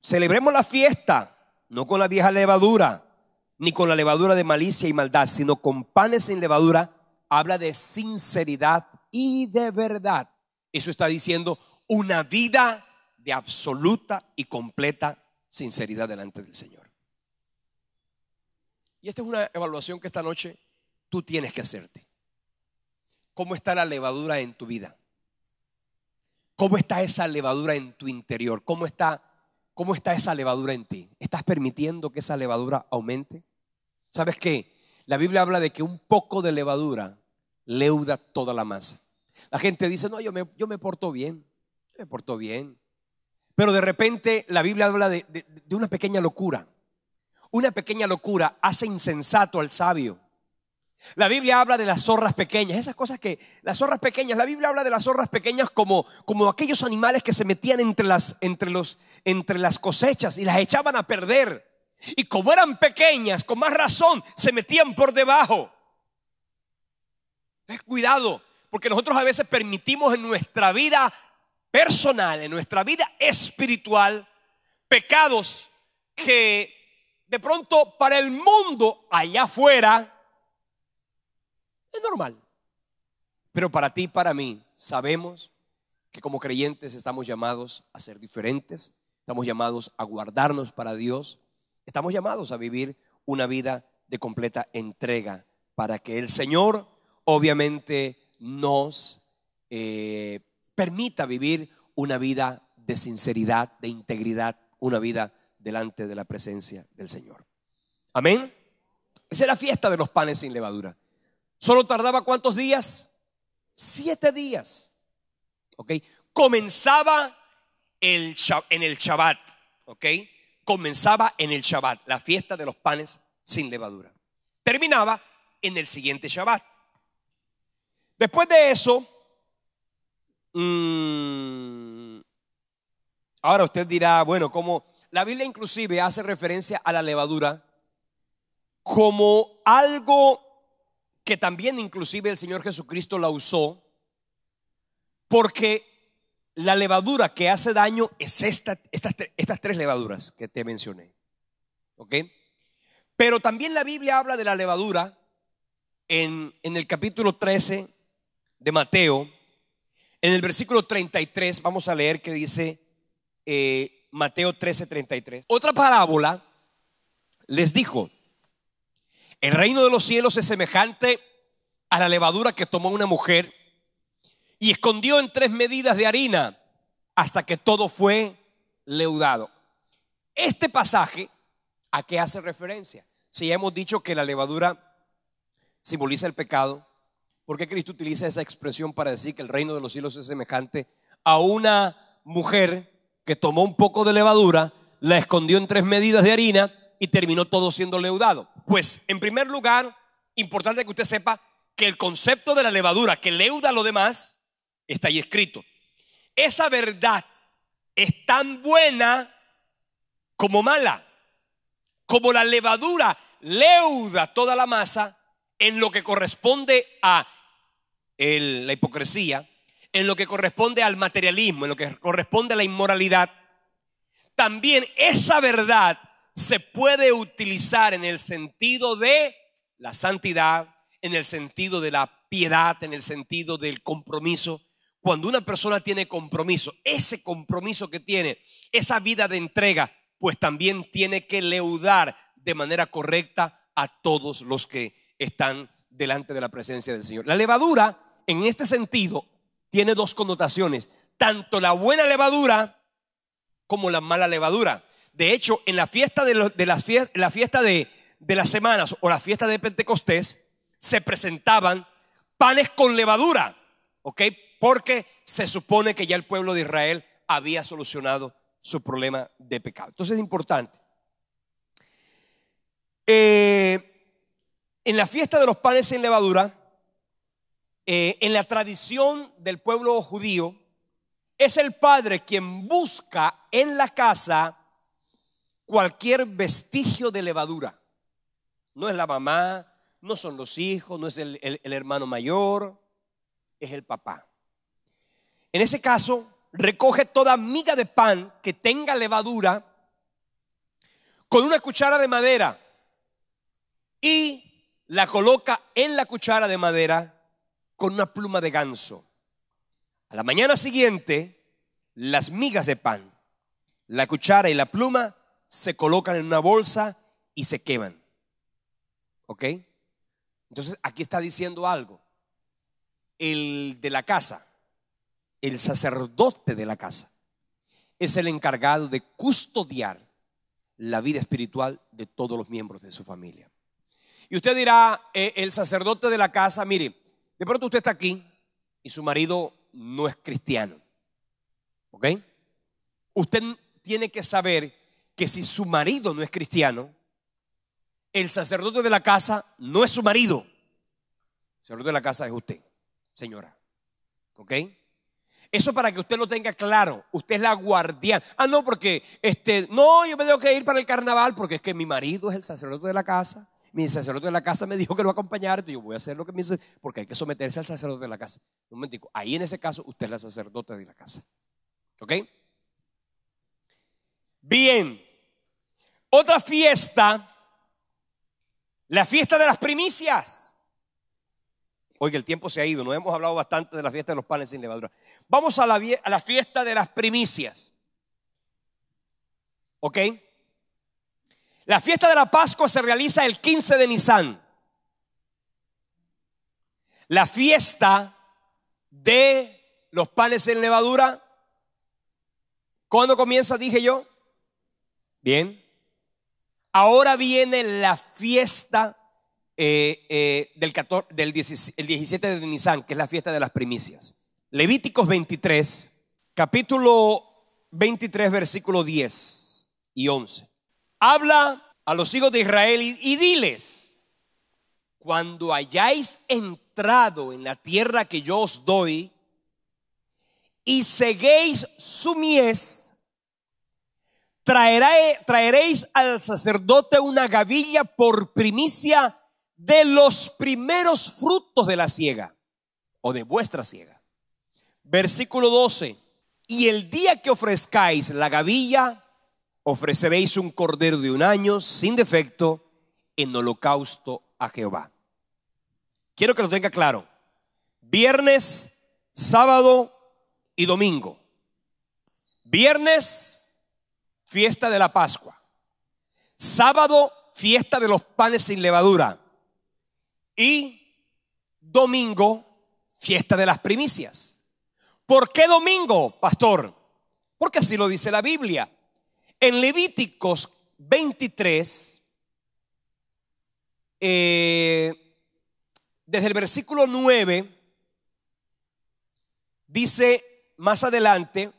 celebremos la fiesta, no con la vieja levadura, ni con la levadura de malicia y maldad, sino con panes sin levadura. Habla de sinceridad y de verdad. Eso está diciendo una vida de absoluta y completa sinceridad delante del Señor. Y esta es una evaluación que esta noche tú tienes que hacerte. ¿Cómo está la levadura en tu vida? ¿Cómo está esa levadura en tu interior? ¿Cómo está esa levadura en ti? ¿Estás permitiendo que esa levadura aumente? ¿Sabes qué? La Biblia habla de que un poco de levadura leuda toda la masa. La gente dice, no, yo me porto bien, yo me porto bien. Pero de repente la Biblia habla de una pequeña locura. Una pequeña locura hace insensato al sabio. La Biblia habla de las zorras pequeñas, esas cosas que, las zorras pequeñas, la Biblia habla de las zorras pequeñas como aquellos animales que se metían entre las cosechas y las echaban a perder. Y como eran pequeñas, con más razón, se metían por debajo. Cuidado, porque nosotros a veces permitimos en nuestra vida personal, en nuestra vida espiritual, pecados que de pronto para el mundo allá afuera es normal. Pero para ti y para mí sabemos que como creyentes estamos llamados a ser diferentes, estamos llamados a guardarnos para Dios, estamos llamados a vivir una vida de completa entrega para que el Señor obviamente nos permita vivir una vida de sinceridad, de integridad, una vida delante de la presencia del Señor. Amén. Esa es la fiesta de los panes sin levadura. ¿Solo tardaba cuántos días? 7 días. ¿Ok? Comenzaba en el Shabbat. ¿Ok? Comenzaba en el Shabbat, la fiesta de los panes sin levadura. Terminaba en el siguiente Shabbat. Después de eso, ahora usted dirá, bueno, como la Biblia inclusive hace referencia a la levadura como algo que también inclusive el Señor Jesucristo la usó, porque la levadura que hace daño es estas 3 levaduras que te mencioné. ¿Ok? Pero también la Biblia habla de la levadura en el capítulo 13 de Mateo. En el versículo 33 vamos a leer que dice Mateo 13:33. Otra parábola les dijo: el reino de los cielos es semejante a la levadura que tomó una mujer y escondió en 3 medidas de harina hasta que todo fue leudado. Este pasaje, ¿a qué hace referencia? Si ya hemos dicho que la levadura simboliza el pecado, ¿por qué Cristo utiliza esa expresión para decir que el reino de los cielos es semejante a una mujer que tomó un poco de levadura, la escondió en 3 medidas de harina y terminó todo siendo leudado? Pues en primer lugar, importante que usted sepa que el concepto de la levadura que leuda lo demás está ahí escrito. Esa verdad es tan buena como mala. Como la levadura leuda toda la masa, en lo que corresponde a la hipocresía, en lo que corresponde al materialismo, en lo que corresponde a la inmoralidad, también esa verdad se puede utilizar en el sentido de la santidad, en el sentido de la piedad, en el sentido del compromiso. Cuando una persona tiene compromiso, ese compromiso que tiene, esa vida de entrega, pues también tiene que leudar de manera correcta a todos los que están delante de la presencia del Señor. La levadura, en este sentido, tiene 2 connotaciones: tanto la buena levadura como la mala levadura. De hecho, en la fiesta la fiesta de las semanas o la fiesta de Pentecostés se presentaban panes con levadura, ¿ok? Porque se supone que ya el pueblo de Israel había solucionado su problema de pecado. Entonces es importante. En la fiesta de los panes sin levadura, en la tradición del pueblo judío, es el padre quien busca en la casa cualquier vestigio de levadura. No es la mamá, no son los hijos, no es el hermano mayor, es el papá. En ese caso, recoge toda miga de pan que tenga levadura con una cuchara de madera y la coloca en la cuchara de madera con una pluma de ganso. A la mañana siguiente, las migas de pan, la cuchara y la pluma se colocan en una bolsa y se queman. ¿Ok? Entonces aquí está diciendo algo. El de la casa el sacerdote de la casa, es el encargado de custodiar la vida espiritual de todos los miembros de su familia. Y usted dirá, el sacerdote de la casa, mire, de pronto usted está aquí y su marido no es cristiano, ¿ok? Usted tiene que saber que si su marido no es cristiano, el sacerdote de la casa no es su marido. El sacerdote de la casa es usted, señora, ¿ok? Eso para que usted lo tenga claro. Usted es la guardiana. Ah, no, porque no, yo me tengo que ir para el carnaval porque es que mi marido es el sacerdote de la casa. Mi sacerdote de la casa me dijo que lo va a acompañar, entonces yo voy a hacer lo que me dice, porque hay que someterse al sacerdote de la casa. Un momentico, ahí en ese caso usted es la sacerdote de la casa. ¿Ok? Bien. Otra fiesta, la fiesta de las primicias. Oiga, el tiempo se ha ido, nos hemos hablado bastante de la fiesta de los panes sin levadura. Vamos a la fiesta de las primicias. ¿Ok? La fiesta de la Pascua se realiza el 15 de Nisan. La fiesta de los panes sin levadura, ¿cuándo comienza? Dije yo. Bien. Ahora viene la fiesta el 17 de Nisan, que es la fiesta de las primicias. Levíticos 23, capítulo 23, versículo 10 y 11. Habla a los hijos de Israel y diles: cuando hayáis entrado en la tierra que yo os doy y seguéis su mies, traeréis al sacerdote una gavilla por primicia de los primeros frutos de la siega o de vuestra siega. Versículo 12. Y el día que ofrezcáis la gavilla, ofreceréis un cordero de un año sin defecto en holocausto a Jehová. Quiero que lo tenga claro. Viernes, sábado y domingo. Viernes, fiesta de la Pascua. Sábado, fiesta de los panes sin levadura. Y domingo, fiesta de las primicias. ¿Por qué domingo, pastor? Porque así lo dice la Biblia. En Levíticos 23, desde el versículo 9, dice más adelante,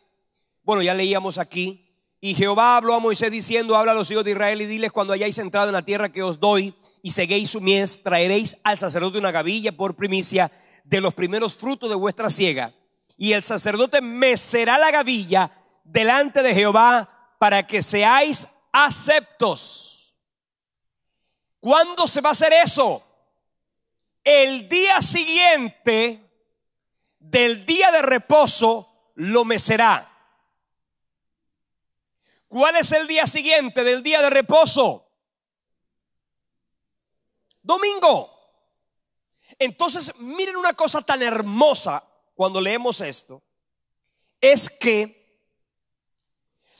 bueno, ya leíamos aquí, y Jehová habló a Moisés diciendo: habla a los hijos de Israel y diles: cuando hayáis entrado en la tierra que os doy y seguéis su mies, traeréis al sacerdote una gavilla por primicia de los primeros frutos de vuestra siega, y el sacerdote mecerá la gavilla delante de Jehová para que seáis aceptos. ¿Cuándo se va a hacer eso? El día siguiente del día de reposo lo mecerá. ¿Cuál es el día siguiente del día de reposo? Domingo. Entonces, miren una cosa tan hermosa cuando leemos esto, es que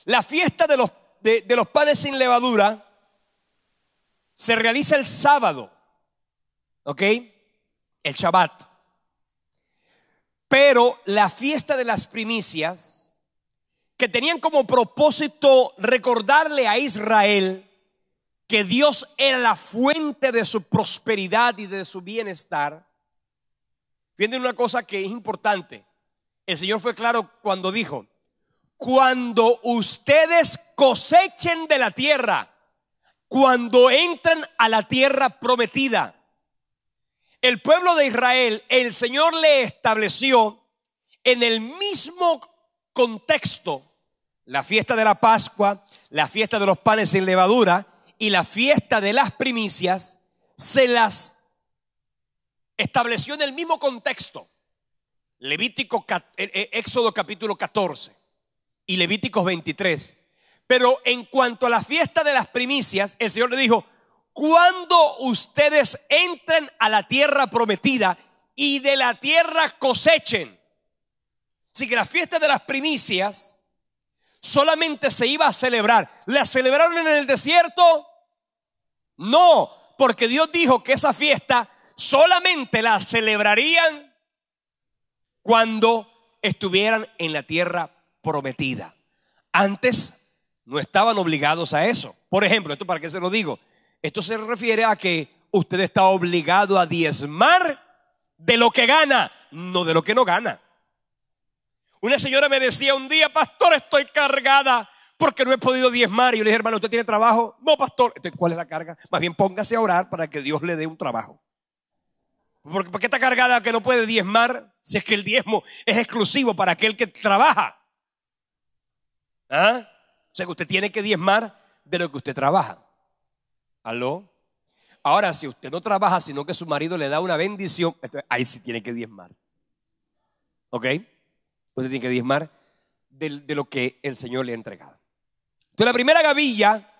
la fiesta de los panes sin levadura se realiza el sábado, ¿ok? El Shabbat. Pero la fiesta de las primicias, que tenían como propósito recordarle a Israel que Dios era la fuente de su prosperidad y de su bienestar. Fíjense una cosa que es importante. El Señor fue claro cuando dijo: cuando ustedes cosechen de la tierra, cuando entren a la tierra prometida. El pueblo de Israel, el Señor le estableció en el mismo contexto la fiesta de la Pascua, la fiesta de los panes sin levadura y la fiesta de las primicias. Se las estableció en el mismo contexto. Éxodo capítulo 14 y Levíticos 23. Pero en cuanto a la fiesta de las primicias, el Señor le dijo: cuando ustedes entren a la tierra prometida y de la tierra cosechen. Así que la fiesta de las primicias solamente se iba a celebrar. ¿La celebraron en el desierto? No, porque Dios dijo que esa fiesta solamente la celebrarían cuando estuvieran en la tierra prometida. Antes no estaban obligados a eso. Por ejemplo, ¿esto para qué se lo digo? Esto se refiere a que usted está obligado a diezmar de lo que gana, no de lo que no gana. Una señora me decía un día: pastor, estoy cargada porque no he podido diezmar. Y yo le dije: hermano, ¿usted tiene trabajo? No, pastor. Entonces, ¿cuál es la carga? Más bien póngase a orar para que Dios le dé un trabajo. ¿Por qué está cargada que no puede diezmar si es que el diezmo es exclusivo para aquel que trabaja? ¿Ah? O sea que usted tiene que diezmar de lo que usted trabaja. ¿Aló? Ahora, si usted no trabaja, sino que su marido le da una bendición, entonces ahí sí tiene que diezmar. ¿Ok? Usted tiene que diezmar de lo que el Señor le ha entregado. Entonces, la primera gavilla,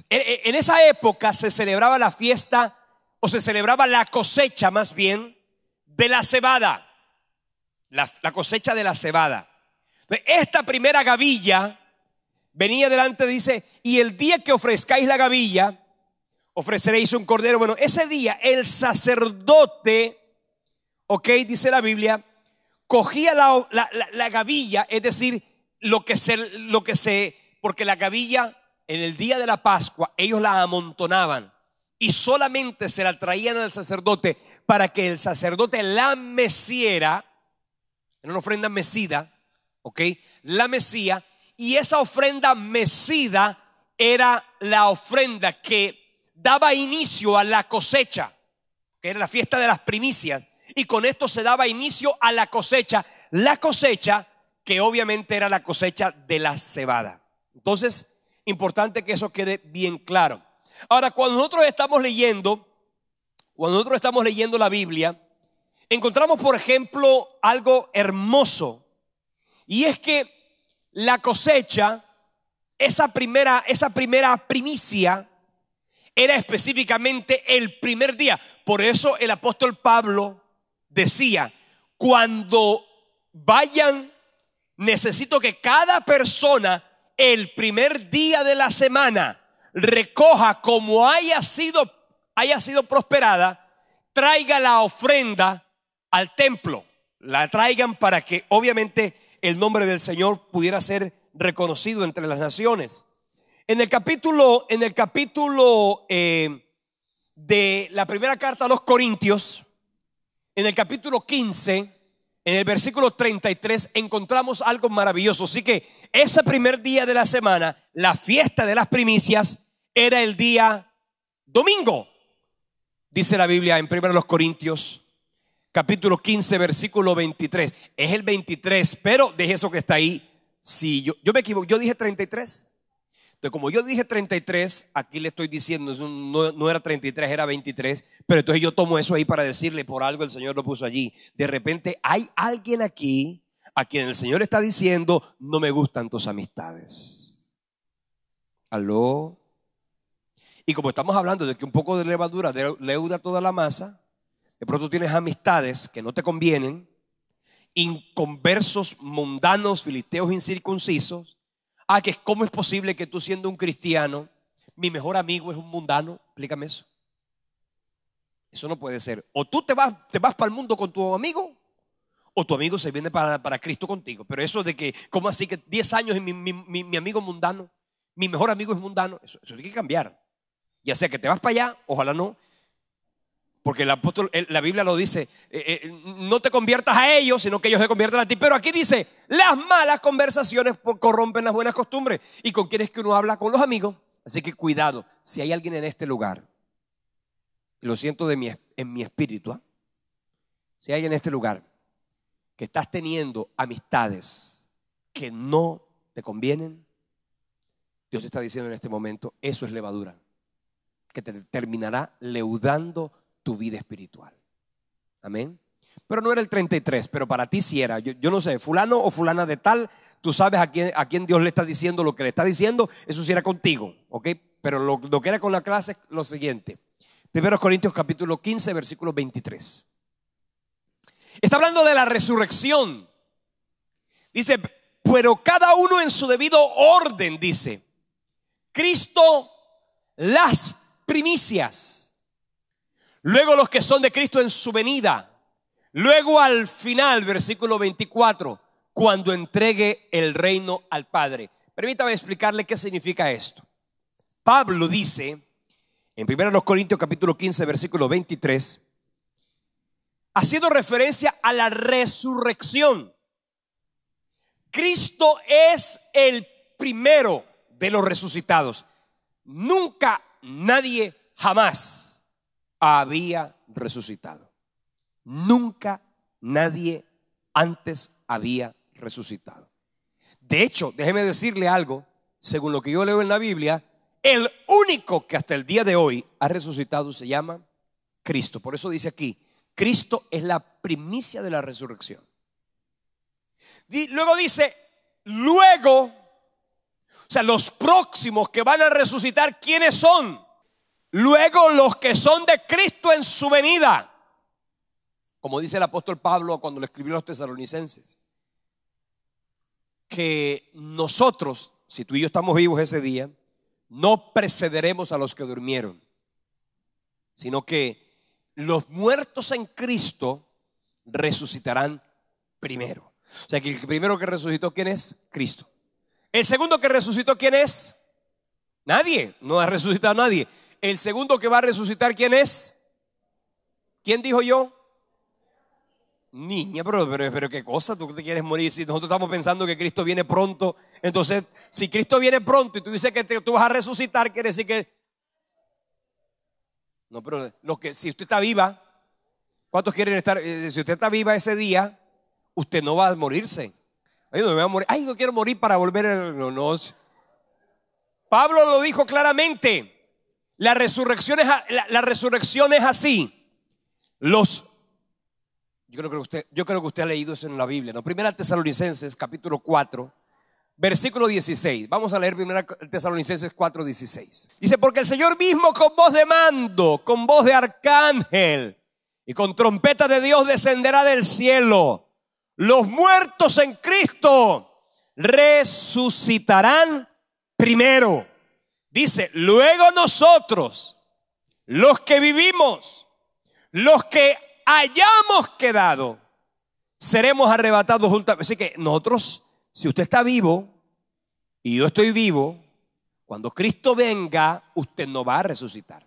en esa época se celebraba la fiesta, o se celebraba la cosecha más bien, de la cebada. La cosecha de la cebada. Entonces, esta primera gavilla venía delante, dice: y el día que ofrezcáis la gavilla, ofreceréis un cordero. Bueno, ese día el sacerdote, ok, dice la Biblia, cogía la gavilla, es decir, porque la gavilla en el día de la Pascua ellos la amontonaban y solamente se la traían al sacerdote para que el sacerdote la meciera, en una ofrenda mecida, ok, la mecía, y esa ofrenda mecida era la ofrenda que daba inicio a la cosecha, que era la fiesta de las primicias. Y con esto se daba inicio a la cosecha que obviamente era la cosecha de la cebada. Entonces, importante que eso quede bien claro. Ahora, cuando nosotros estamos leyendo la Biblia, encontramos, por ejemplo, algo hermoso. Y es que la cosecha, esa primera primicia, era específicamente el primer día. Por eso el apóstol Pablo decía: cuando vayan, necesito que cada persona el primer día de la semana recoja como haya sido prosperada, traiga la ofrenda al templo, la traigan para que obviamente el nombre del Señor pudiera ser reconocido entre las naciones. En el capítulo de la primera carta a los Corintios, en el capítulo 15, en el versículo 33, encontramos algo maravilloso. Así que ese primer día de la semana, la fiesta de las primicias, era el día domingo. Dice la Biblia en 1 Corintios, capítulo 15, versículo 23. Es el 23, pero deje eso que está ahí. Si yo me equivoco, yo dije 33. Entonces, como yo dije 33, aquí le estoy diciendo, no era 33, era 23. Pero entonces yo tomo eso ahí para decirle: por algo el Señor lo puso allí. De repente hay alguien aquí a quien el Señor está diciendo: no me gustan tus amistades. ¿Aló? Y como estamos hablando de que un poco de levadura leuda toda la masa, de pronto tienes amistades que no te convienen, inconversos, mundanos, filisteos incircuncisos. Que ¿cómo es posible que tú, siendo un cristiano, mi mejor amigo es un mundano? Explícame eso. Eso no puede ser. O tú te vas para el mundo con tu amigo, o tu amigo se viene para Cristo contigo. Pero eso de que, ¿cómo así que 10 años y mi amigo mundano, mi mejor amigo es mundano? Eso tiene que cambiar. Ya sea que te vas para allá, ojalá no. Porque el apóstol, la Biblia lo dice, no te conviertas a ellos, sino que ellos se conviertan a ti. Pero aquí dice: las malas conversaciones corrompen las buenas costumbres. ¿Y con quién es que uno habla? Con los amigos. Así que cuidado, si hay alguien en este lugar, y lo siento en mi espíritu, si hay alguien en este lugar que estás teniendo amistades que no te convienen, Dios te está diciendo en este momento: eso es levadura, que te terminará leudando tu vida espiritual. Amén. Pero no era el 33, pero para ti sí era. Yo no sé, fulano o fulana de tal, tú sabes a quién Dios le está diciendo lo que le está diciendo. Eso sí era contigo, ¿ok? Pero lo que era con la clase es lo siguiente. 1 Corintios capítulo 15, versículo 23. Está hablando de la resurrección. Dice: pero cada uno en su debido orden, dice. Cristo las primicias, luego los que son de Cristo en su venida, Luego al final, versículo 24, cuando entregue el reino al Padre. Permítame explicarle qué significa esto. Pablo dice en 1 Corintios capítulo 15, versículo 23, haciendo referencia a la resurrección. Cristo es el primero de los resucitados. Nunca nadie jamás había resucitado. Nunca nadie antes había resucitado. De hecho, déjeme decirle algo, según lo que yo leo en la Biblia, el único que hasta el día de hoy ha resucitado se llama Cristo. Por eso dice aquí, Cristo es la primicia de la resurrección. Y luego dice, luego, o sea, los próximos que van a resucitar, ¿quiénes son? Luego los que son de Cristo en su venida. Como dice el apóstol Pablo cuando le escribió a los tesalonicenses, que nosotros, si tú y yo estamos vivos ese día, no precederemos a los que durmieron, sino que los muertos en Cristo resucitarán primero. O sea que el primero que resucitó, ¿quién es? Cristo. El segundo que resucitó, ¿quién es? Nadie, no ha resucitado nadie. El segundo que va a resucitar, ¿quién es? ¿Quién dijo yo? Niña, pero qué cosa, tú te quieres morir. Si nosotros estamos pensando que Cristo viene pronto, entonces si Cristo viene pronto y tú dices que tú vas a resucitar, quiere decir que no, pero si usted está viva, ¿cuántos quieren estar? Si usted está viva ese día, usted no va a morirse. Ay, no me voy a morir. Ay, no quiero morir para volver. No. Pablo lo dijo claramente. La resurrección es así. Yo creo que usted ha leído eso en la Biblia, ¿no? Primera Tesalonicenses capítulo 4, versículo 16. Vamos a leer Primera Tesalonicenses 4, 16. Dice, porque el Señor mismo con voz de mando, con voz de arcángel y con trompeta de Dios descenderá del cielo. Los muertos en Cristo resucitarán primero. Dice, luego nosotros, los que vivimos, los que hayamos quedado, seremos arrebatados juntamente. Así que nosotros, si usted está vivo y yo estoy vivo, cuando Cristo venga, usted no va a resucitar.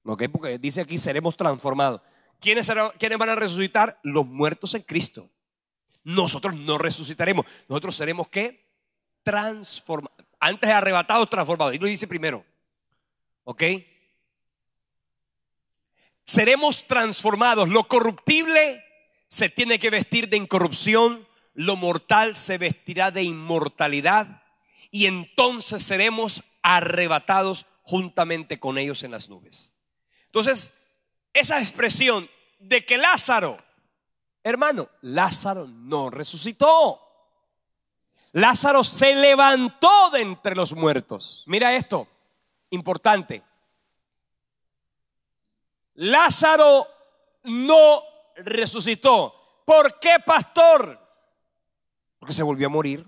¿Ok? Porque dice aquí, seremos transformados. ¿Quiénes van a resucitar? Los muertos en Cristo. Nosotros no resucitaremos. Nosotros seremos ¿qué? Transformados. Antes de arrebatados, transformados. Y lo dice primero. ¿Ok? Seremos transformados. Lo corruptible se tiene que vestir de incorrupción. Lo mortal se vestirá de inmortalidad. Y entonces seremos arrebatados juntamente con ellos en las nubes. Entonces, esa expresión de que Lázaro, hermano, Lázaro no resucitó. Lázaro se levantó de entre los muertos. Mira esto, importante. Lázaro no resucitó. ¿Por qué, pastor? Porque se volvió a morir.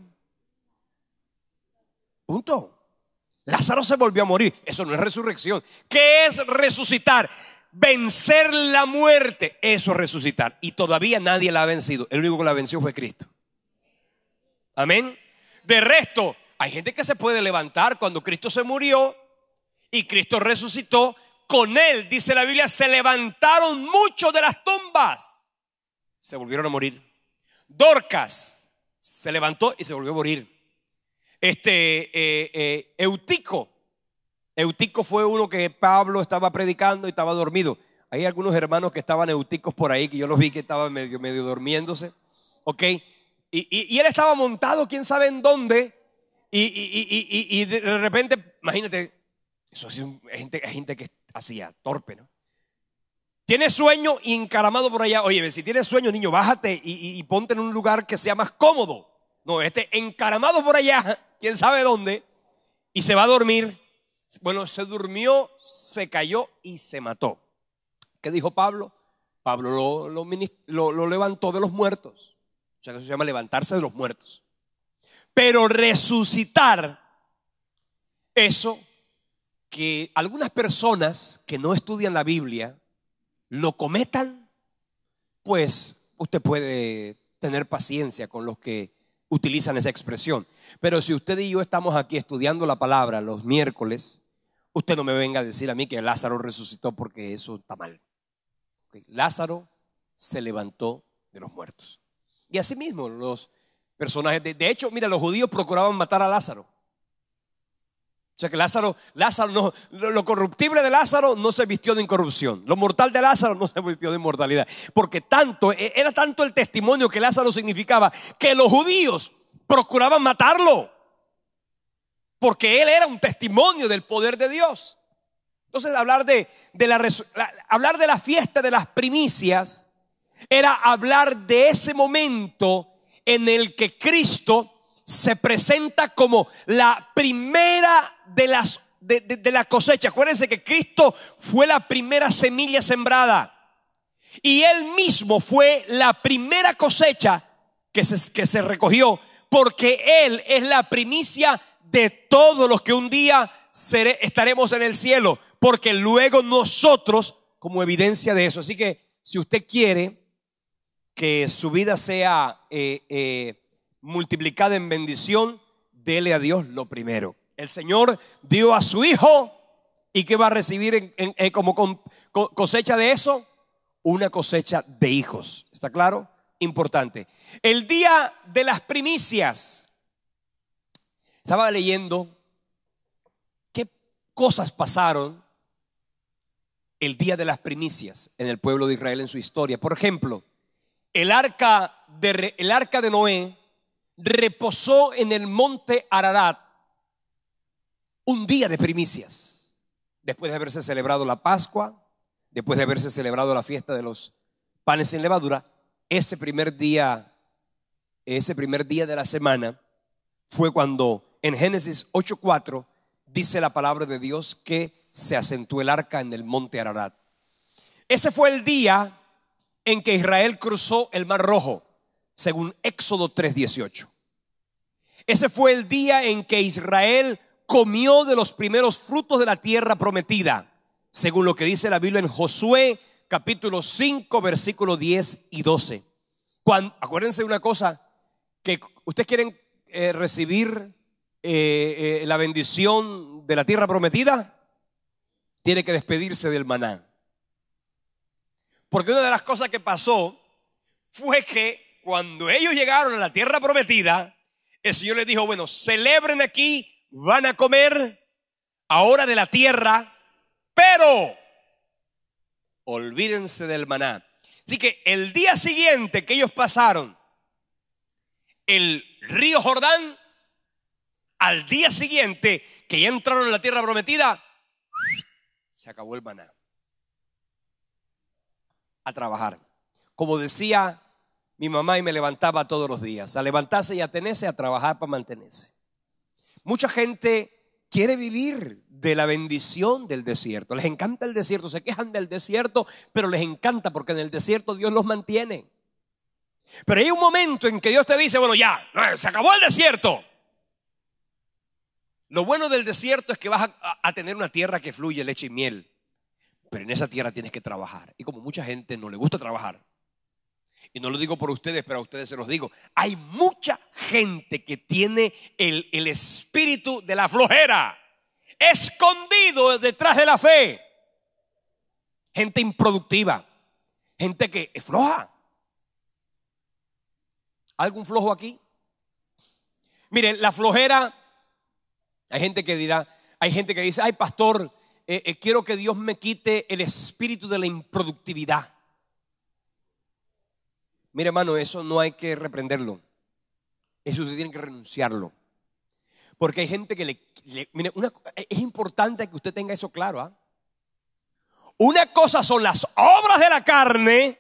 Punto. Lázaro se volvió a morir. Eso no es resurrección. ¿Qué es resucitar? Vencer la muerte. Eso es resucitar. Y todavía nadie la ha vencido. El único que la venció fue Cristo. Amén. De resto, hay gente que se puede levantar. Cuando Cristo se murió y Cristo resucitó, con él, dice la Biblia, se levantaron muchos de las tumbas. Se volvieron a morir. Dorcas se levantó y se volvió a morir. Eutico fue uno que Pablo estaba predicando y estaba dormido. Hay algunos hermanos que estaban euticos por ahí, que yo los vi que estaban medio durmiéndose. Ok. Y él estaba montado, quién sabe en dónde. Y de repente, imagínate, eso es gente que hacía torpe, ¿no? Tienes sueño y encaramado por allá. Oye, si tienes sueño, niño, bájate y ponte en un lugar que sea más cómodo. No, encaramado por allá, quién sabe dónde, y se va a dormir. Bueno, se durmió, se cayó y se mató. ¿Qué dijo Pablo? Pablo lo levantó de los muertos. O sea, que eso se llama levantarse de los muertos. Pero resucitar, eso que algunas personas que no estudian la Biblia lo cometan, pues usted puede tener paciencia con los que utilizan esa expresión. Pero si usted y yo estamos aquí estudiando la palabra los miércoles, usted no me venga a decir a mí que Lázaro resucitó, porque eso está mal. Okay. Lázaro se levantó de los muertos. Y así mismo los personajes, de hecho, mira, los judíos procuraban matar a Lázaro. O sea que Lázaro no, lo corruptible de Lázaro no se vistió de incorrupción. Lo mortal de Lázaro no se vistió de inmortalidad. Porque era tanto el testimonio que Lázaro significaba, que los judíos procuraban matarlo. Porque él era un testimonio del poder de Dios. Entonces hablar de la fiesta de las primicias era hablar de ese momento en el que Cristo se presenta como la primera de la cosecha. Acuérdense que Cristo fue la primera semilla sembrada, y Él mismo fue la primera cosecha que se recogió, porque Él es la primicia de todos los que un día estaremos en el cielo, porque luego nosotros, como evidencia de eso. Así que si usted quiere que su vida sea multiplicada en bendición, dele a Dios lo primero. El Señor dio a su Hijo, ¿y qué va a recibir como cosecha de eso? Una cosecha de hijos. ¿Está claro? Importante. El día de las primicias. Estaba leyendo qué cosas pasaron el día de las primicias en el pueblo de Israel en su historia. Por ejemplo, el arca de Noé reposó en el monte Ararat un día de primicias, después de haberse celebrado la Pascua, después de haberse celebrado la fiesta de los panes sin levadura. Ese primer día de la semana fue cuando en Génesis 8:4 dice la palabra de Dios que se asentó el arca en el monte Ararat. Ese fue el día en que Israel cruzó el Mar Rojo, según Éxodo 3:18. Ese fue el día en que Israel comió de los primeros frutos de la tierra prometida, según lo que dice la Biblia en Josué capítulo 5 versículos 10 y 12. Acuérdense de una cosa, que ustedes quieren recibir la bendición de la tierra prometida, tiene que despedirse del maná. Porque una de las cosas que pasó fue que cuando ellos llegaron a la tierra prometida, el Señor les dijo: bueno, celebren aquí, van a comer ahora de la tierra, pero olvídense del maná. Así que el día siguiente que ellos pasaron el río Jordán, al día siguiente que ya entraron en la tierra prometida, se acabó el maná. A trabajar. Como decía mi mamá, y me levantaba todos los días, a levantarse y a tenerse, a trabajar para mantenerse. Mucha gente quiere vivir de la bendición del desierto. Les encanta el desierto, se quejan del desierto, pero les encanta porque en el desierto Dios los mantiene. Pero hay un momento en que Dios te dice: bueno, ya, se acabó el desierto. Lo bueno del desierto es que vas a tener una tierra que fluye leche y miel, pero en esa tierra tienes que trabajar. Y como mucha gente no le gusta trabajar, y no lo digo por ustedes, pero a ustedes se los digo, hay mucha gente que tiene el espíritu de la flojera escondido detrás de la fe. Gente improductiva, gente que es floja. ¿Algún flojo aquí? Miren, la flojera, hay gente que dirá, hay gente que dice: ay, pastor, quiero que Dios me quite el espíritu de la improductividad. Mire, hermano, eso no hay que reprenderlo. Eso usted tiene que renunciarlo. Porque hay gente que mire, es importante que usted tenga eso claro, ¿ah? Una cosa son las obras de la carne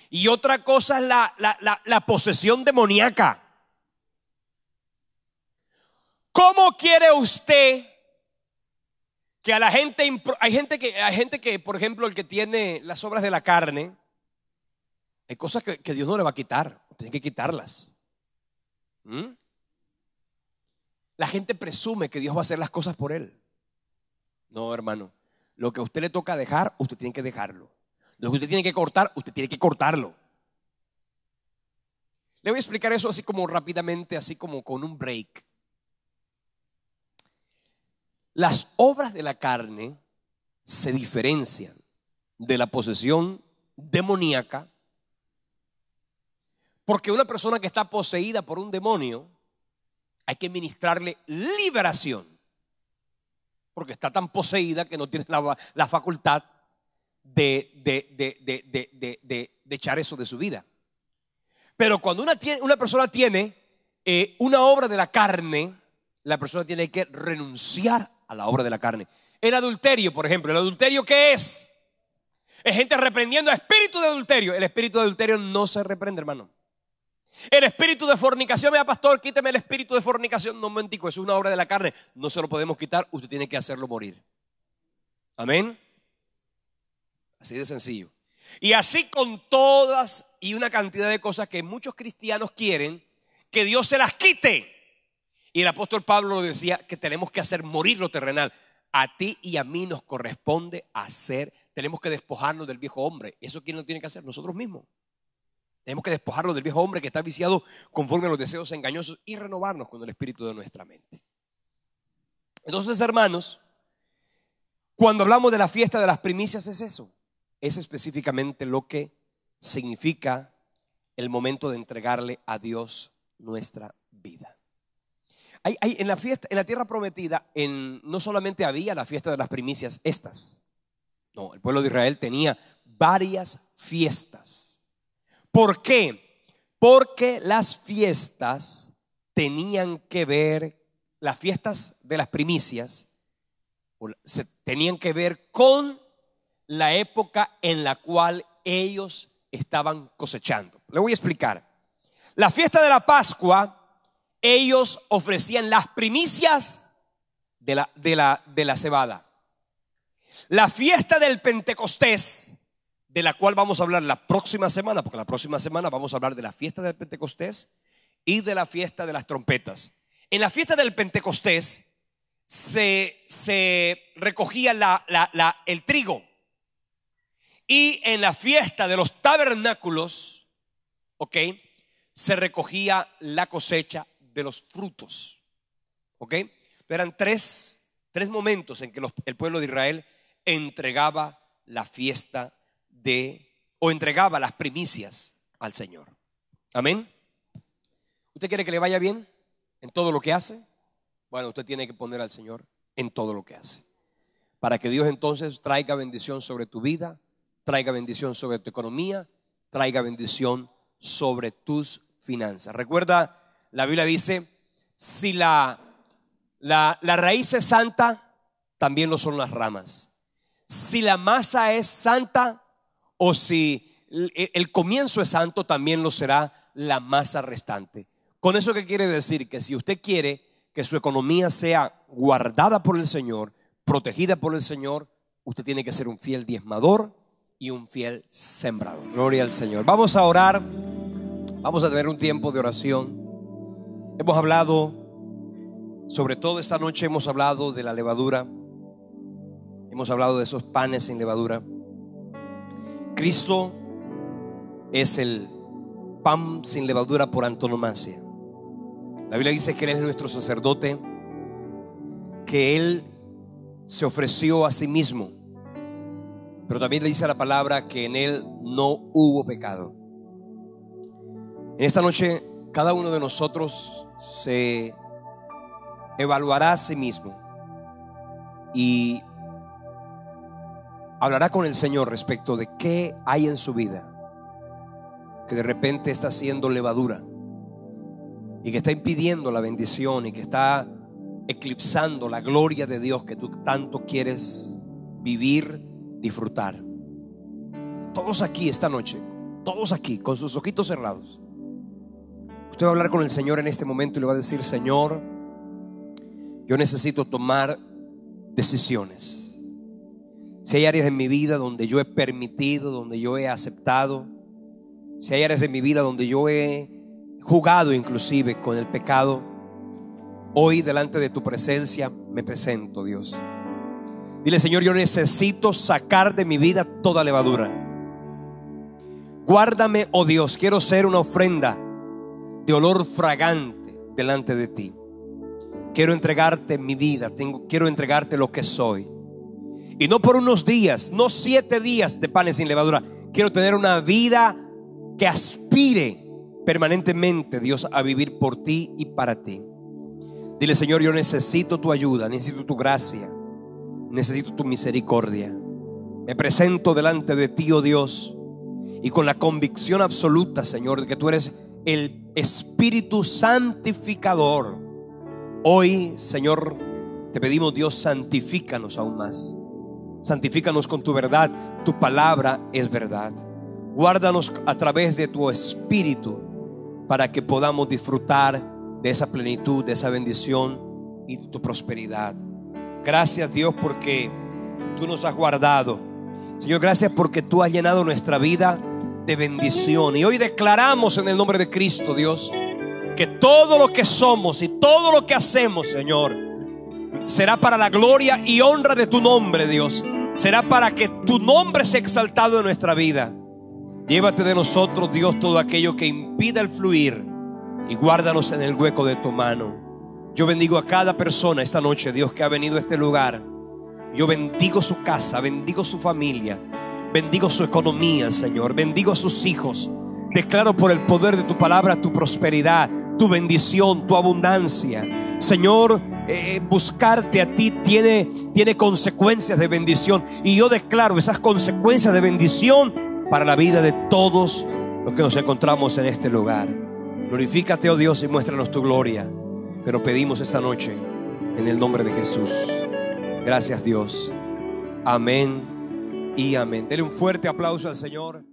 y otra cosa es la posesión demoníaca. ¿Cómo quiere usted que a la gente, hay gente que, por ejemplo, el que tiene las obras de la carne, hay cosas que Dios no le va a quitar, tiene que quitarlas. La gente presume que Dios va a hacer las cosas por él. No, hermano, lo que a usted le toca dejar, usted tiene que dejarlo. Lo que usted tiene que cortar, usted tiene que cortarlo. Le voy a explicar eso así como rápidamente, así como con un break. Las obras de la carne se diferencian de la posesión demoníaca, porque una persona que está poseída por un demonio hay que ministrarle liberación, porque está tan poseída que no tiene la facultad de echar eso de su vida. Pero cuando una persona tiene una obra de la carne, la persona tiene que renunciar a la obra de la carne. El adulterio, por ejemplo, ¿el adulterio qué es? Es gente reprendiendo a espíritu de adulterio. El espíritu de adulterio no se reprende, hermano. El espíritu de fornicación, vea pastor, quíteme el espíritu de fornicación. No, momentico, eso es una obra de la carne. No se lo podemos quitar, usted tiene que hacerlo morir. Amén. Así de sencillo. Y así con todas y una cantidad de cosas que muchos cristianos quieren que Dios se las quite. Y el apóstol Pablo lo decía, que tenemos que hacer morir lo terrenal. A ti y a mí nos corresponde hacer, tenemos que despojarnos del viejo hombre. ¿Eso quién lo tiene que hacer? Nosotros mismos. Tenemos que despojarnos del viejo hombre que está viciado conforme a los deseos engañosos y renovarnos con el espíritu de nuestra mente. Entonces, hermanos, cuando hablamos de la fiesta de las primicias es eso. Es específicamente lo que significa el momento de entregarle a Dios nuestra vida. En la fiesta, en la tierra prometida, no solamente había la fiesta de las primicias estas. No, el pueblo de Israel tenía varias fiestas. ¿Por qué? Porque las fiestas tenían que ver, las fiestas de las primicias tenían que ver con la época en la cual ellos estaban cosechando. Le voy a explicar. La fiesta de la Pascua, ellos ofrecían las primicias de la cebada. La fiesta del Pentecostés, de la cual vamos a hablar la próxima semana, porque la próxima semana vamos a hablar de la fiesta del Pentecostés y de la fiesta de las trompetas. En la fiesta del Pentecostés se recogía el trigo. Y en la fiesta de los tabernáculos, se recogía la cosecha de los frutos. Eran tres momentos en que el pueblo de Israel entregaba la fiesta o entregaba las primicias al Señor. Amén. ¿Usted quiere que le vaya bien en todo lo que hace? Bueno, usted tiene que poner al Señor en todo lo que hace, para que Dios entonces traiga bendición sobre tu vida, traiga bendición sobre tu economía, traiga bendición sobre tus finanzas. Recuerda, la Biblia dice, si la raíz es santa, también lo son las ramas. Si la masa es santa, o si el comienzo es santo, también lo será la masa restante. ¿Con eso qué quiere decir? Que si usted quiere que su economía sea guardada por el Señor, protegida por el Señor, usted tiene que ser un fiel diezmador y un fiel sembrador. Gloria al Señor. Vamos a orar. Vamos a tener un tiempo de oración. Hemos hablado, sobre todo esta noche hemos hablado de la levadura. Hemos hablado de esos panes sin levadura. Cristo es el pan sin levadura por antonomasia. La Biblia dice que Él es nuestro sacerdote, que Él se ofreció a sí mismo, pero también le dice la palabra que en Él no hubo pecado. En esta noche cada uno de nosotros se evaluará a sí mismo y hablará con el Señor respecto de qué hay en su vida que de repente está siendo levadura y que está impidiendo la bendición y que está eclipsando la gloria de Dios que tú tanto quieres vivir, disfrutar. Todos aquí esta noche, todos aquí con sus ojitos cerrados, usted va a hablar con el Señor en este momento y le va a decir: Señor, yo necesito tomar decisiones. Si hay áreas en mi vida donde yo he permitido, donde yo he aceptado, si hay áreas en mi vida donde yo he jugado inclusive con el pecado, hoy delante de tu presencia me presento, Dios. Dile: Señor, yo necesito sacar de mi vida toda levadura. Guárdame, oh Dios, quiero ser una ofrenda de olor fragante delante de ti. Quiero entregarte mi vida, quiero entregarte lo que soy. Y no por unos días, no 7 días de panes sin levadura. Quiero tener una vida que aspire permanentemente, Dios, a vivir por ti y para ti. Dile: Señor, yo necesito tu ayuda, necesito tu gracia, necesito tu misericordia. Me presento delante de ti, oh Dios, y con la convicción absoluta, Señor, de que tú eres el Espíritu santificador. Hoy, Señor, te pedimos, Dios, santifícanos aún más. Santifícanos con tu verdad. Tu palabra es verdad. Guárdanos a través de tu Espíritu para que podamos disfrutar de esa plenitud, de esa bendición y de tu prosperidad. Gracias, Dios, porque tú nos has guardado. Señor, gracias porque tú has llenado nuestra vida de bendición. Y hoy declaramos en el nombre de Cristo, Dios, que todo lo que somos y todo lo que hacemos, Señor, será para la gloria y honra de tu nombre, Dios. Será para que tu nombre sea exaltado en nuestra vida. Llévate de nosotros, Dios, todo aquello que impida el fluir, y guárdanos en el hueco de tu mano. Yo bendigo a cada persona esta noche, Dios, que ha venido a este lugar. Yo bendigo su casa, bendigo su familia, bendigo su economía, Señor. Bendigo a sus hijos. Declaro por el poder de tu palabra tu prosperidad, tu bendición, tu abundancia. Señor, buscarte a ti tiene consecuencias de bendición, y yo declaro esas consecuencias de bendición para la vida de todos los que nos encontramos en este lugar. Glorifícate, oh Dios, y muéstranos tu gloria. Pero pedimos esta noche en el nombre de Jesús. Gracias, Dios. Amén y amén. Dele un fuerte aplauso al Señor.